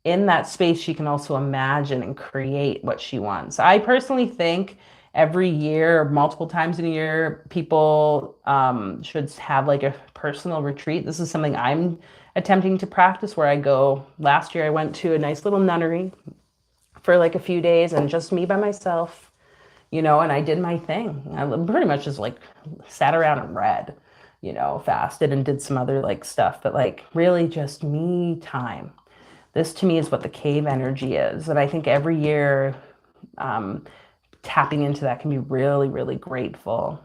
in that space, she can also imagine and create what she wants. I personally think every year, multiple times in a year, people should have like a personal retreat. This is something I'm attempting to practice, where I go. Last year, I went to a nice little nunnery for like a few days and just me by myself, you know, and I did my thing. I pretty much just like sat around and read, you know, fasted and did some other like stuff, but like really just me time. This to me is what the cave energy is. And I think every year tapping into that can be really, really grateful.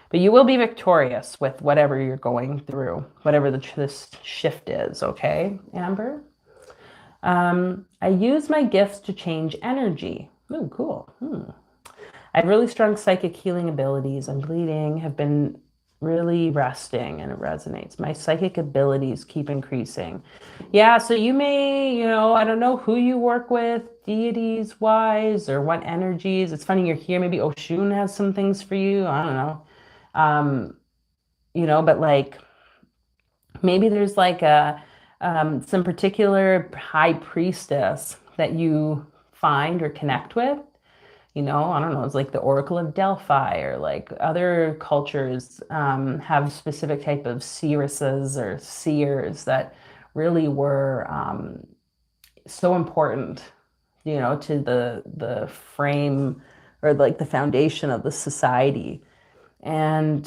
But you will be victorious with whatever you're going through, whatever this shift is, okay, Amber? I use my gifts to change energy. Oh, cool. I have really strong psychic healing abilities. I'm bleeding, have been really resting, and it resonates. My psychic abilities keep increasing. Yeah, so you may, you know, I don't know who you work with, deities wise, or what energies. It's funny you're here. Maybe Oshun has some things for you. I don't know. You know, but like maybe there's like a some particular high priestess that you find or connect with. I don't know, it's like the Oracle of Delphi, or like other cultures have specific type of seeresses or seers that really were so important, to the frame, or like the foundation of the society. And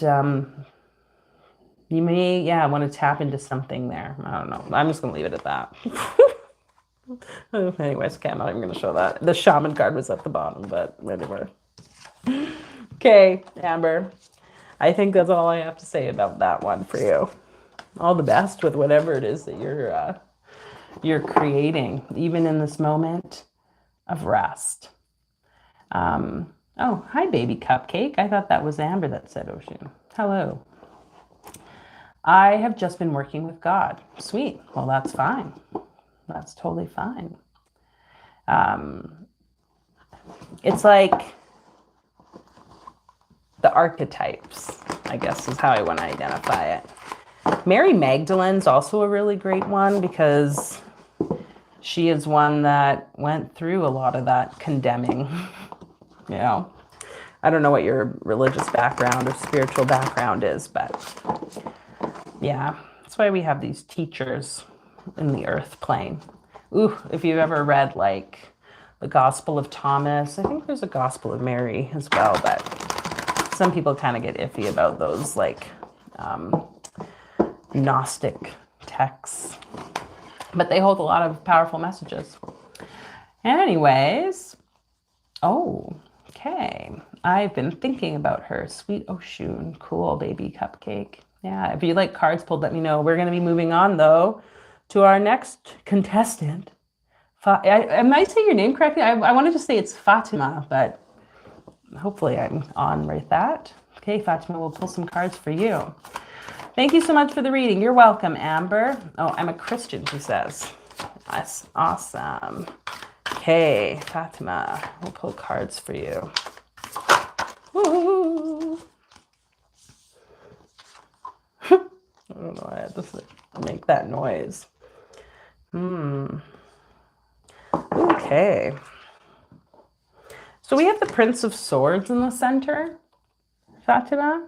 you may, yeah, want to tap into something there. I don't know. I'm just going to leave it at that. Anyways, okay, I'm not even going to show that. The shaman card was at the bottom, but anyway. Okay, Amber. I think that's all I have to say about that one for you. All the best with whatever it is that you're creating, even in this moment of rest. Oh, hi, baby cupcake. I thought that was Amber that said Oshun. Hello. I have just been working with God. Sweet. Well, that's fine. That's totally fine. It's like the archetypes, I guess, is how I want to identify it. Mary Magdalene's also a really great one, because she is one that went through a lot of that condemning. I don't know what your religious background or spiritual background is, but yeah, that's why we have these teachers in the earth plane. Ooh, if you've ever read like the Gospel of Thomas, I think there's a Gospel of Mary as well, but some people kind of get iffy about those like Gnostic texts, but they hold a lot of powerful messages. Anyways, okay. I've been thinking about her. Sweet Oshun. Cool, baby cupcake. Yeah, if you like cards pulled, let me know. We're going to be moving on, though, to our next contestant. I might say your name correctly. I wanted to say it's Fatima, but hopefully I'm on with that. Okay, Fatima, we'll pull some cards for you. Thank you so much for the reading. You're welcome, Amber. Oh, I'm a Christian, she says. That's awesome. Okay, Fatima, we'll pull cards for you. Woo! I don't know, I had to make that noise. Okay. So we have the Prince of Swords in the center, Fatima.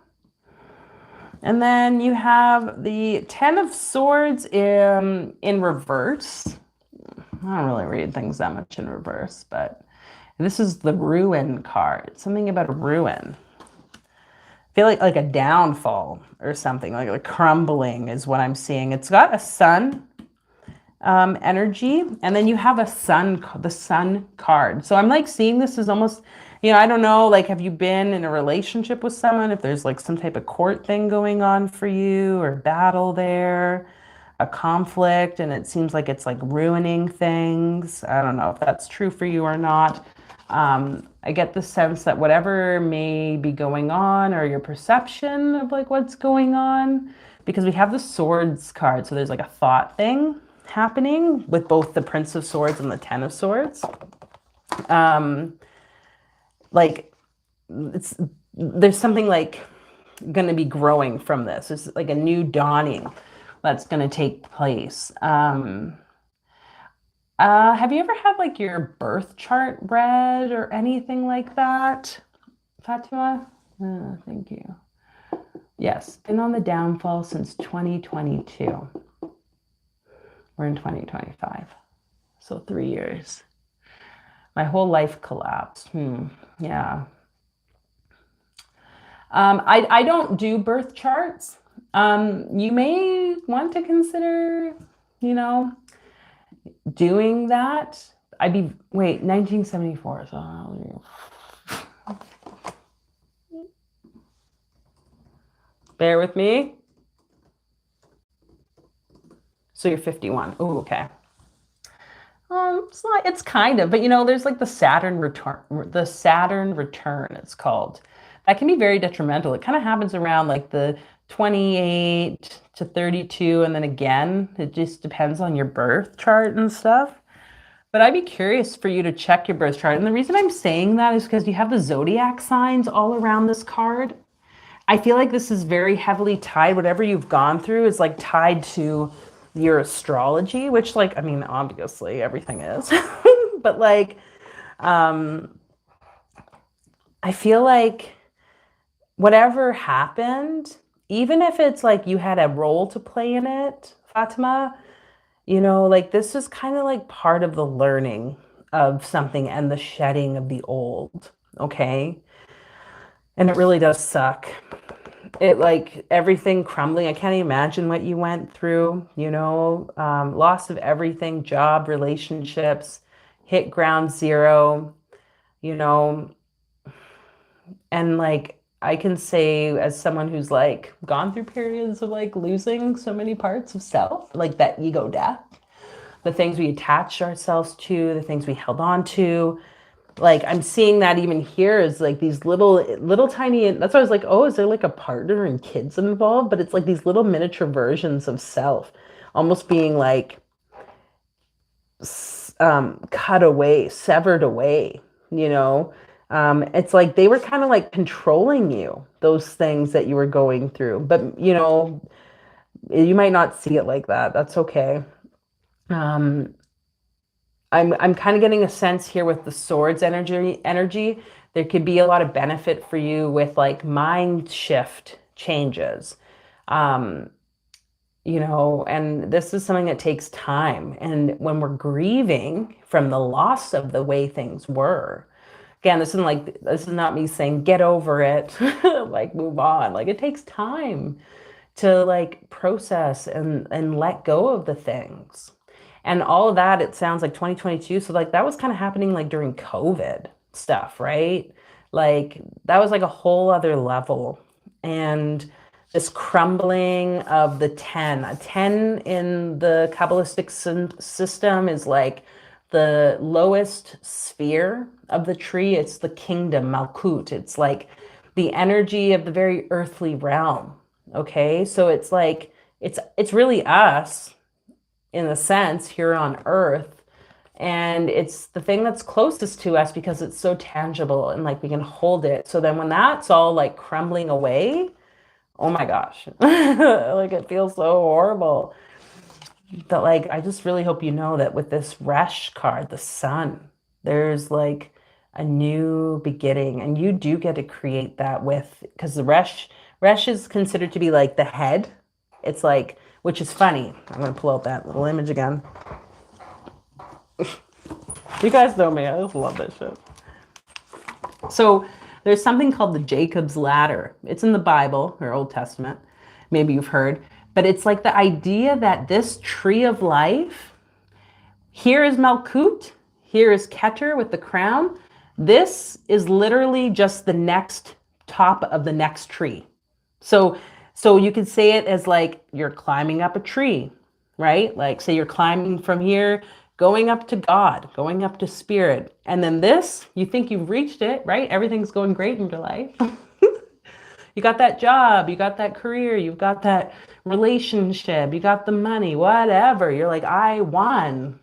And then you have the Ten of Swords in reverse. I don't really read things that much in reverse, but this is the Ruin card. Something about a ruin. I feel like a downfall or something, like a crumbling is what I'm seeing. It's got a sun energy, and then you have the sun card. So I'm like seeing this as almost, I don't know, like, have you been in a relationship with someone? If there's like some type of court thing going on for you, or battle there, a conflict, and it seems like it's like ruining things. I don't know if that's true for you or not. I get the sense that whatever may be going on, or your perception of like what's going on, because we have the Swords card, so there's like a thought thing happening with both the Prince of Swords and the Ten of Swords. Like there's something like going to be growing from this. It's like a new dawning that's going to take place. Have you ever had like your birth chart read or anything like that, Fatima? Thank you. Yes, been on the downfall since 2022. We're in 2025, so 3 years. My whole life collapsed. Yeah. I don't do birth charts. You may want to consider, doing that. Wait, 1974. So bear with me. So you're 51. Oh, okay. It's kind of, but there's like the Saturn return, it's called. That can be very detrimental. It kind of happens around like the 28 to 32, and then again, it just depends on your birth chart and stuff. But I'd be curious for you to check your birth chart. And the reason I'm saying that is because you have the zodiac signs all around this card. I feel like this is very heavily tied. Whatever you've gone through is like tied to your astrology, which obviously everything is, but I feel like whatever happened, even if it's like you had a role to play in it, Fatima, like this is kind of like part of the learning of something and the shedding of the old, okay? And it really does suck. It like everything crumbling. I can't imagine what you went through, loss of everything, job, relationships, hit ground zero, you know, and like I can say as someone who's like gone through periods of like losing so many parts of self, like that ego death, the things we attached ourselves to, the things we held on to. Like I'm seeing that even here is like these little tiny, that's why I was like, oh, is there like a partner and kids involved? But it's like these little miniature versions of self almost being like cut away, severed away, you know? It's like they were kind of like controlling you, those things that you were going through. But, you might not see it like that. That's okay. Um, I'm kind of getting a sense here with the swords energy. There could be a lot of benefit for you with like mind shift changes. Um, and this is something that takes time. And when we're grieving from the loss of the way things were, again, this is not me saying get over it, like move on. Like it takes time to like process and let go of the things. And all of that, it sounds like 2022. So like that was kind of happening like during COVID stuff, right? Like that was like a whole other level. And this crumbling of the 10. A 10 in the Kabbalistic system is like the lowest sphere of the tree. It's the kingdom, Malkut. It's like the energy of the very earthly realm. Okay, so it's like it's really us in a sense here on earth, and it's the thing that's closest to us because it's so tangible and like we can hold it. So then when that's all like crumbling away, oh my gosh, like it feels so horrible. But like I just really hope you know that with this Resh card, the sun, there's like a new beginning, and you do get to create that with, because the Resh is considered to be like the head. It's like, which is funny. I'm gonna pull out that little image again. You guys know me, I just love this shit. So there's something called the Jacob's Ladder. It's in the Bible or Old Testament. Maybe you've heard, but it's like the idea that this tree of life, here is Malkut, here is Keter with the crown. This is literally just the next top of the next tree. So you could say it as like you're climbing up a tree, right? Like say you're climbing from here, going up to God, going up to spirit. And then this, you think you've reached it, right? Everything's going great in your life. You got that job, you got that career, you've got that relationship, you got the money, whatever. You're like, I won.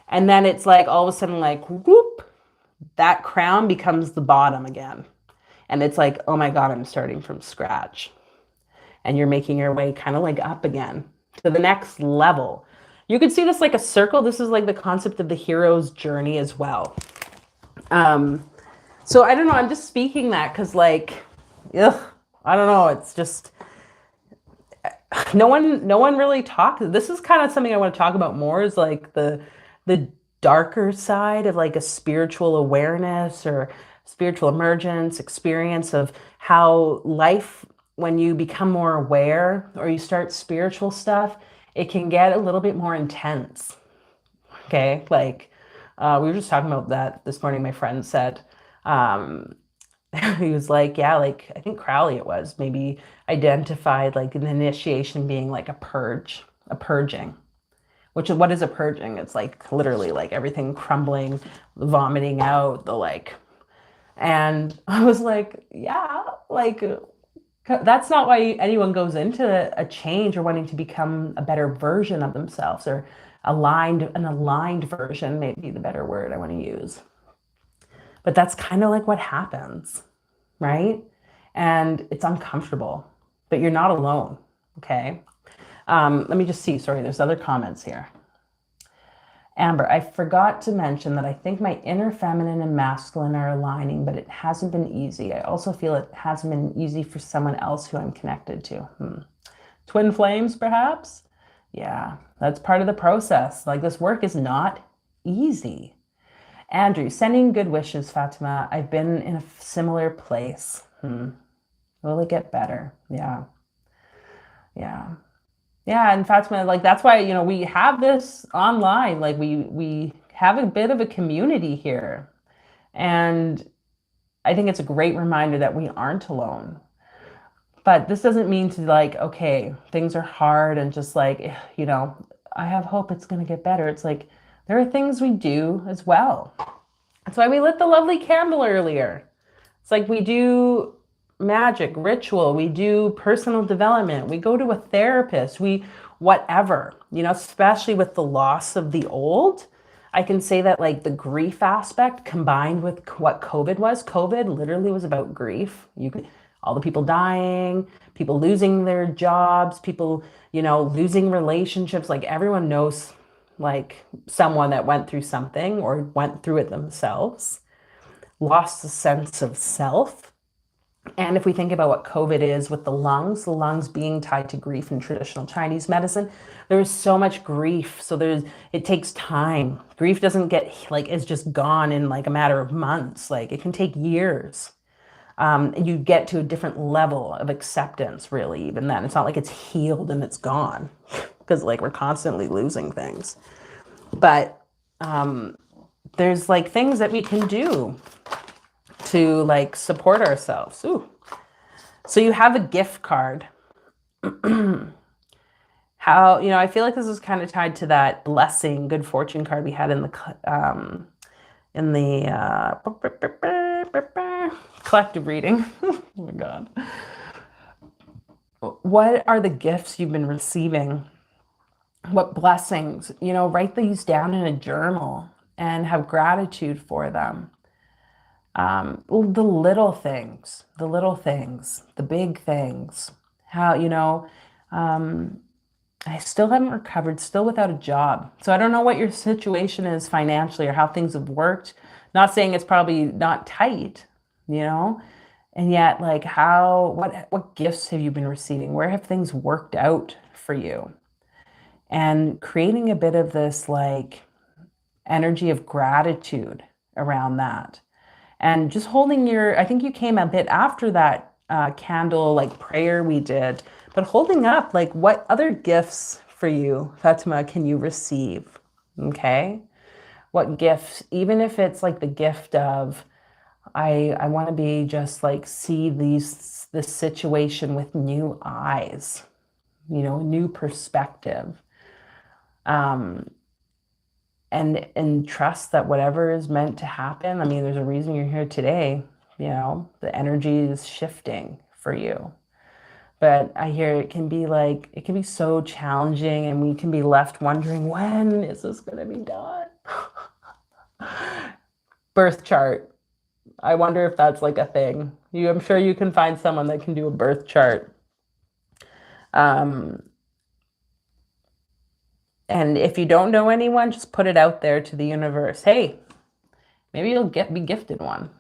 And then it's like all of a sudden, like, whoop, that crown becomes the bottom again. And it's like, oh my God, I'm starting from scratch. And you're making your way kind of like up again to the next level. You could see this like a circle. This is like the concept of the hero's journey as well. So I don't know, I'm just speaking that because like, ugh, I don't know. It's just, no one really talks. This is kind of something I want to talk about more, is like the darker side of like a spiritual awareness or spiritual emergence experience of how life, when you become more aware or you start spiritual stuff, it can get a little bit more intense. Okay, like we were just talking about that this morning. My friend said, he was like, yeah, like I think Crowley it was, maybe identified like an initiation being like a purge, a purging. Which is, what is a purging? It's like literally like everything crumbling, vomiting out, the like. And I was like, yeah, like that's not why anyone goes into a change or wanting to become a better version of themselves, or an aligned version, maybe the better word I want to use. But that's kind of like what happens, right? And it's uncomfortable, but you're not alone, okay? Let me just see, sorry, there's other comments here. Amber, I forgot to mention that I think my inner feminine and masculine are aligning, but it hasn't been easy. I also feel it hasn't been easy for someone else who I'm connected to. Twin flames, perhaps? Yeah, that's part of the process. Like, this work is not easy. Andrew, sending good wishes, Fatima. I've been in a similar place. Will it get better? Yeah. Yeah. Yeah, and Fatima, like that's why, we have this online. Like we have a bit of a community here. And I think it's a great reminder that we aren't alone. But this doesn't mean to like, okay, things are hard and just like, I have hope it's going to get better. It's like there are things we do as well. That's why we lit the lovely candle earlier. It's like we do magic, ritual, we do personal development, we go to a therapist, we whatever, especially with the loss of the old. I can say that like the grief aspect combined with what COVID literally was about grief. All the people dying, people losing their jobs, people, losing relationships. Like everyone knows like someone that went through something or went through it themselves, lost a sense of self. And if we think about what COVID is with the lungs being tied to grief in traditional Chinese medicine, there is so much grief. So it takes time. Grief doesn't get like, it's just gone in like a matter of months. Like it can take years. And you get to a different level of acceptance, really, even then. It's not like it's healed and it's gone because like we're constantly losing things. But there's like things that we can do to like support ourselves. Ooh. So you have a gift card. How, I feel like this is kind of tied to that blessing, good fortune card we had in the collective reading. Oh my God. What are the gifts you've been receiving? What blessings? Write these down in a journal and have gratitude for them. The little things, the big things. How, I still haven't recovered, still without a job. So I don't know what your situation is financially or how things have worked. Not saying it's probably not tight, and yet like what gifts have you been receiving? Where have things worked out for you? And creating a bit of this like energy of gratitude around that. And just holding I think you came a bit after that candle like prayer we did, but holding up like what other gifts for you, Fatima, can you receive? Okay. What gifts, even if it's like the gift of, I want to be just like see this situation with new eyes, new perspective. And trust that whatever is meant to happen, I mean, there's a reason you're here today, the energy is shifting for you. But I hear it can be so challenging and we can be left wondering, when is this going to be done? Birth chart. I wonder if that's like a thing. I'm sure you can find someone that can do a birth chart. And if you don't know anyone, just put it out there to the universe. Hey, maybe you'll be gifted one.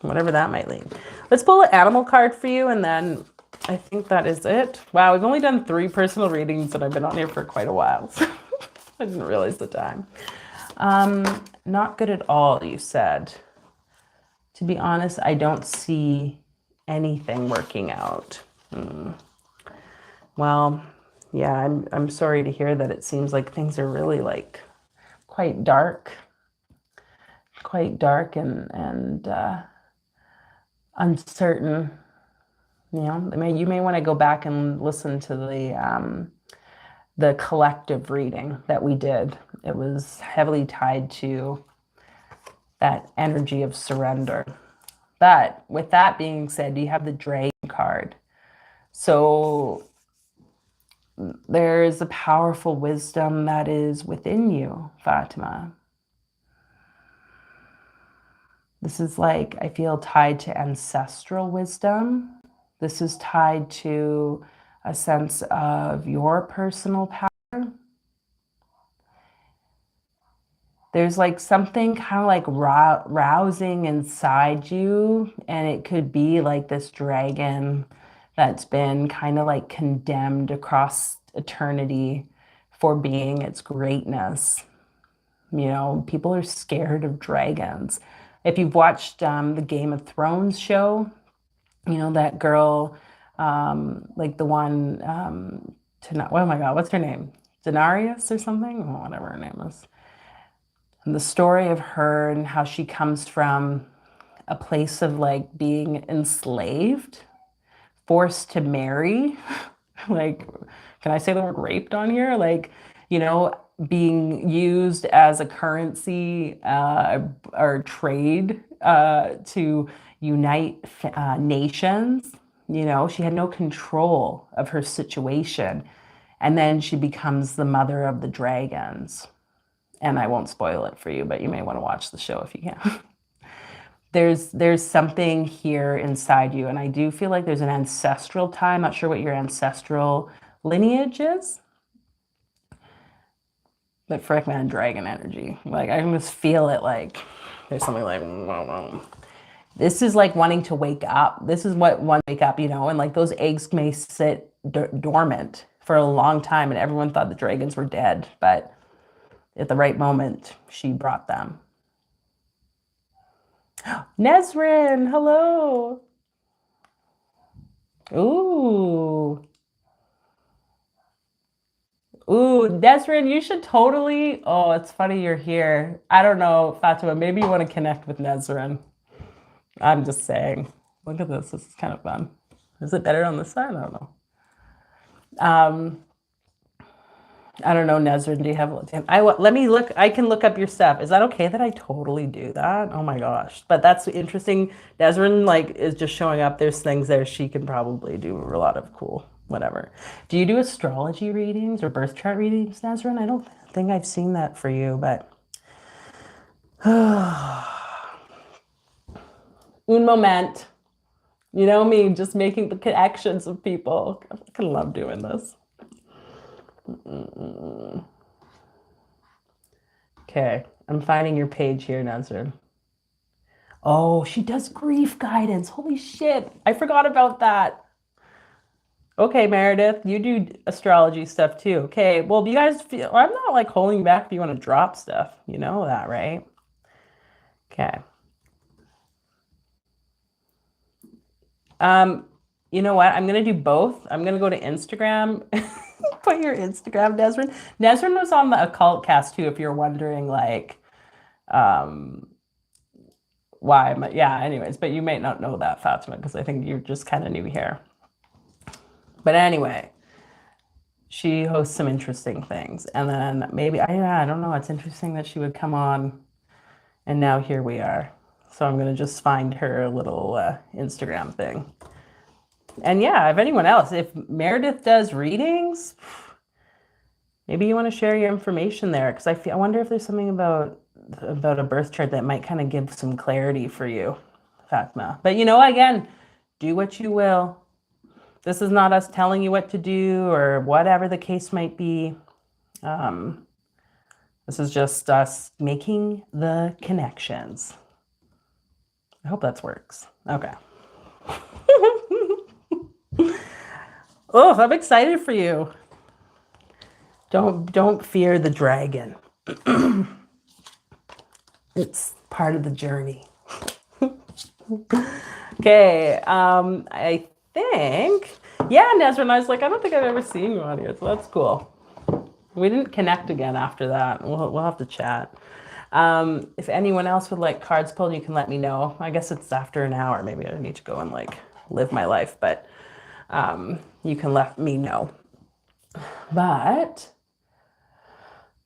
Whatever that might mean. Let's pull an animal card for you, and then I think that is it. Wow, we've only done 3 personal readings, and I've been on here for quite a while. So I didn't realize the time. Not good at all, you said. To be honest, I don't see anything working out. Well, yeah, I'm sorry to hear that. It seems like things are really like quite dark and uncertain. You may want to go back and listen to the collective reading that we did. It was heavily tied to that energy of surrender. But with that being said, you have the Dragon card. So there is a powerful wisdom that is within you, Fatima. This is like, I feel tied to ancestral wisdom. This is tied to a sense of your personal power. there's like something kind of like rousing inside you, and it could be like this dragon that's been kind of like condemned across eternity for being its greatness. You know, people are scared of dragons. If you've watched the Game of Thrones show, you know, that girl, like the one, oh my God, what's her name? Daenerys or something? Oh, whatever her name is. And the story of her and how she comes from a place of like being enslaved, forced to marry. Like, can I say the word raped on here? Like, you know, being used as a currency or trade to unite nations. You know, she had no control of her situation. And then she becomes the mother of the dragons. And I won't spoil it for you, but you may want to watch the show if you can. There's something here inside you, and I do feel like there's an ancestral tie. I'm not sure what your ancestral lineage is, but frick man, dragon energy. Like I can just feel it. Like there's something like this is like wanting to wake up. This is what one wake up, you know, and like those eggs may sit dormant for a long time, and everyone thought the dragons were dead, but at the right moment, she brought them. Nesrin, hello. Ooh. Ooh, Nesrin, you should totally. Oh, it's funny you're here. I don't know, Fatima, maybe you want to connect with Nesrin. I'm just saying. Look at this. This is kind of fun. Is it better on this side? I don't know. I don't know, Nesrin. Do you have? Let me look. I can look up your stuff. Is that okay that I totally do that? Oh my gosh! But that's interesting. Nesrin like is just showing up. There's things there she can probably do a lot of cool whatever. Do you do astrology readings or birth chart readings, Nesrin? I don't think I've seen that for you, but un moment. You know me, just making the connections of people. I fucking love doing this. Okay, I'm finding your page here, Nazrin. Oh, she does grief guidance. Holy shit, I forgot about that. Okay, Meredith, you do astrology stuff too. Okay, well, do you guys feel, I'm not like holding back if you want to drop stuff. You know that, right? Okay. You know what? I'm gonna do both. I'm gonna go to Instagram. Put your Instagram, Nesrin. Nesrin was on the occult cast too, if you're wondering, like, why. Yeah, anyways, but you may not know that, Fatima, because I think you're just kind of new here. But anyway, she hosts some interesting things. And then maybe, I don't know, it's interesting that she would come on, and now here we are. So I'm going to just find her little Instagram thing. And yeah, if anyone else, if Meredith does readings, maybe you want to share your information there, because I wonder if there's something about a birth chart that might kind of give some clarity for you, Fatma. But you know, again, do what you will. This is not us telling you what to do or whatever the case might be. This is just us making the connections. I hope that works. Okay. Oh, I'm excited for you. Don't fear the dragon. It's part of the journey. Okay, I think, yeah, Nesrin, I was like, I don't think I've ever seen you on here, so that's cool. We didn't connect again after that. We'll have to chat. If anyone else would like cards pulled, you can let me know. I guess it's after an hour. Maybe I need to go and like live my life, but you can let me know. But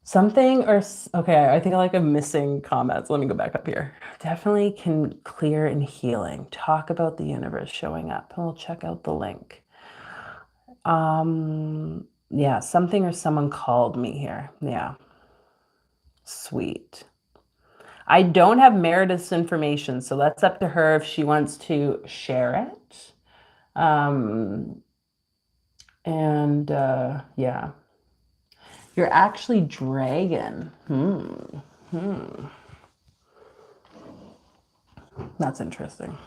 something or, okay, I think like I'm missing comments. Let me go back up here. Definitely can clear and healing. Talk about the universe showing up. And we'll check out the link. Yeah, something or someone called me here. Yeah. Sweet. I don't have Meredith's information, so that's up to her if she wants to share it. Yeah. You're actually dragon. That's interesting.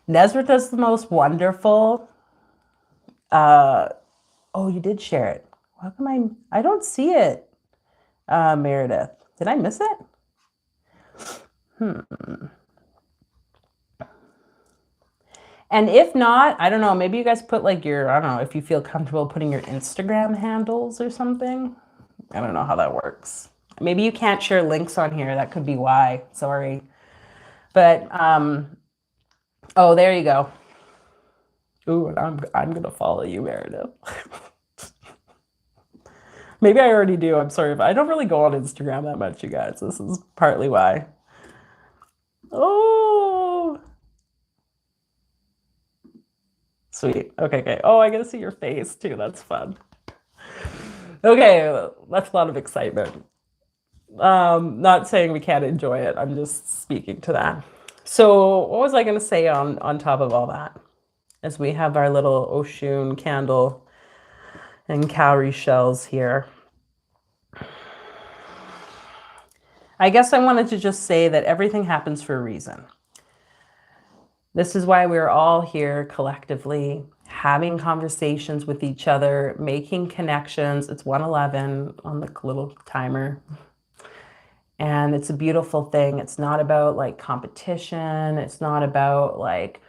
Nesrit does the most wonderful. Oh, you did share it. How come I don't see it, Meredith? Did I miss it? And if not, I don't know, maybe you guys put like your, I don't know, if you feel comfortable putting your Instagram handles or something. I don't know how that works. Maybe you can't share links on here. That could be why. Sorry. But oh, there you go. Ooh, and I'm gonna follow you, Meredith. Maybe I already do. I'm sorry, but I don't really go on Instagram that much, you guys. This is partly why. Oh, sweet. Okay, okay. Oh, I get to see your face too. That's fun. Okay, that's a lot of excitement. Not saying we can't enjoy it. I'm just speaking to that. So, what was I going to say on top of all that? As we have our little Oshun candle and cowrie shells here. I guess I wanted to just say that everything happens for a reason. This is why we're all here collectively having conversations with each other, making connections. It's 1:11 on the little timer. And it's a beautiful thing. It's not about like competition. It's not about like,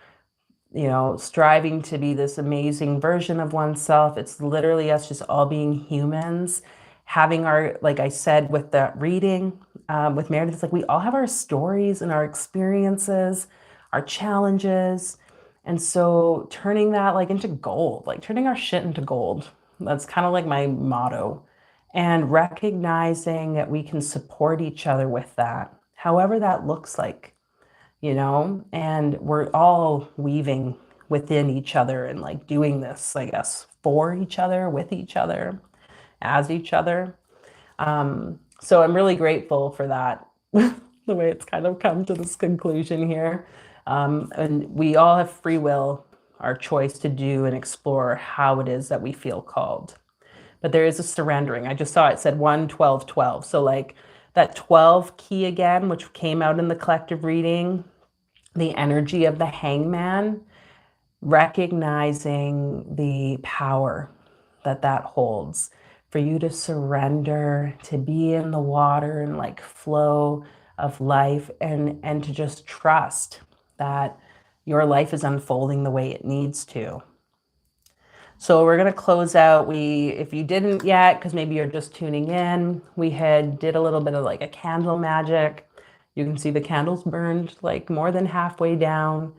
striving to be this amazing version of oneself. It's literally us just all being humans, having our, like I said with the reading with Meredith, it's like we all have our stories and our experiences, our challenges. And so turning that like into gold, like turning our shit into gold. That's kind of like my motto. And recognizing that we can support each other with that, however that looks like, and we're all weaving within each other and like doing this, I guess, for each other, with each other, as each other. So I'm really grateful for that, the way it's kind of come to this conclusion here. And we all have free will, our choice to do and explore how it is that we feel called. But there is a surrendering. I just saw it said 1, 12, 12. So like that 12 key again, which came out in the collective reading, the energy of the hangman, recognizing the power that that holds for you to surrender, to be in the water and like flow of life and to just trust that your life is unfolding the way it needs to. So we're going to close out. If you didn't yet, because maybe you're just tuning in, we did a little bit of like a candle magic. You can see the candles burned like more than halfway down.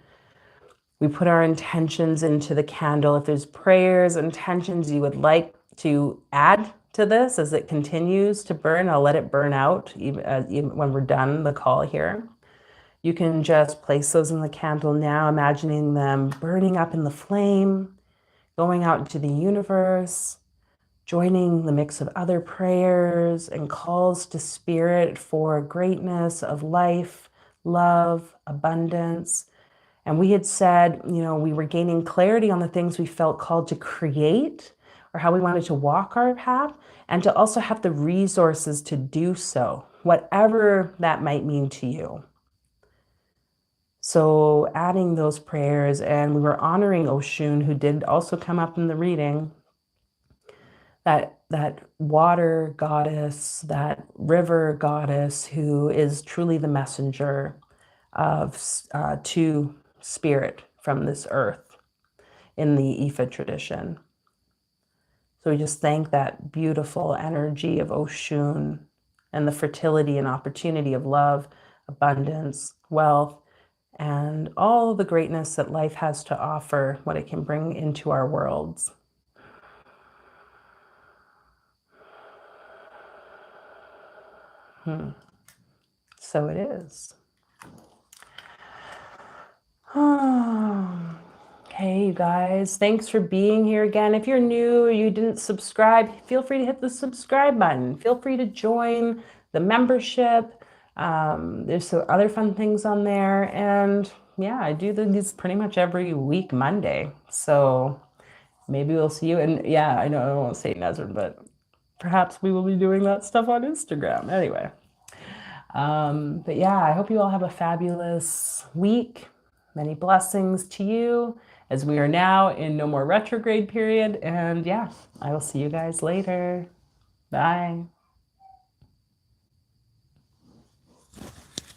We put our intentions into the candle. If there's prayers, intentions you would like to add to this as it continues to burn, I'll let it burn out even when we're done the call here. You can just place those in the candle now, imagining them burning up in the flame, going out into the universe, joining the mix of other prayers and calls to spirit for greatness of life, love, abundance. And we had said, we were gaining clarity on the things we felt called to create or how we wanted to walk our path and to also have the resources to do so, whatever that might mean to you. So adding those prayers, and we were honoring Oshun, who did also come up in the reading, that water goddess, that river goddess, who is truly the messenger of to spirit from this earth in the Ifa tradition. So we just thank that beautiful energy of Oshun and the fertility and opportunity of love, abundance, wealth, and all the greatness that life has to offer, what it can bring into our worlds. So it is. Okay, you guys, thanks for being here again. If you're new or you didn't subscribe, feel free to hit the subscribe button. Feel free to join the membership. There's some other fun things on there. And yeah, I do these pretty much every week, Monday. So maybe we'll see you. And yeah, I know I won't say Nezrin, but perhaps we will be doing that stuff on Instagram. Anyway, But yeah, I hope you all have a fabulous week. Many blessings to you as we are now in no more retrograde period. And yeah, I will see you guys later. Bye.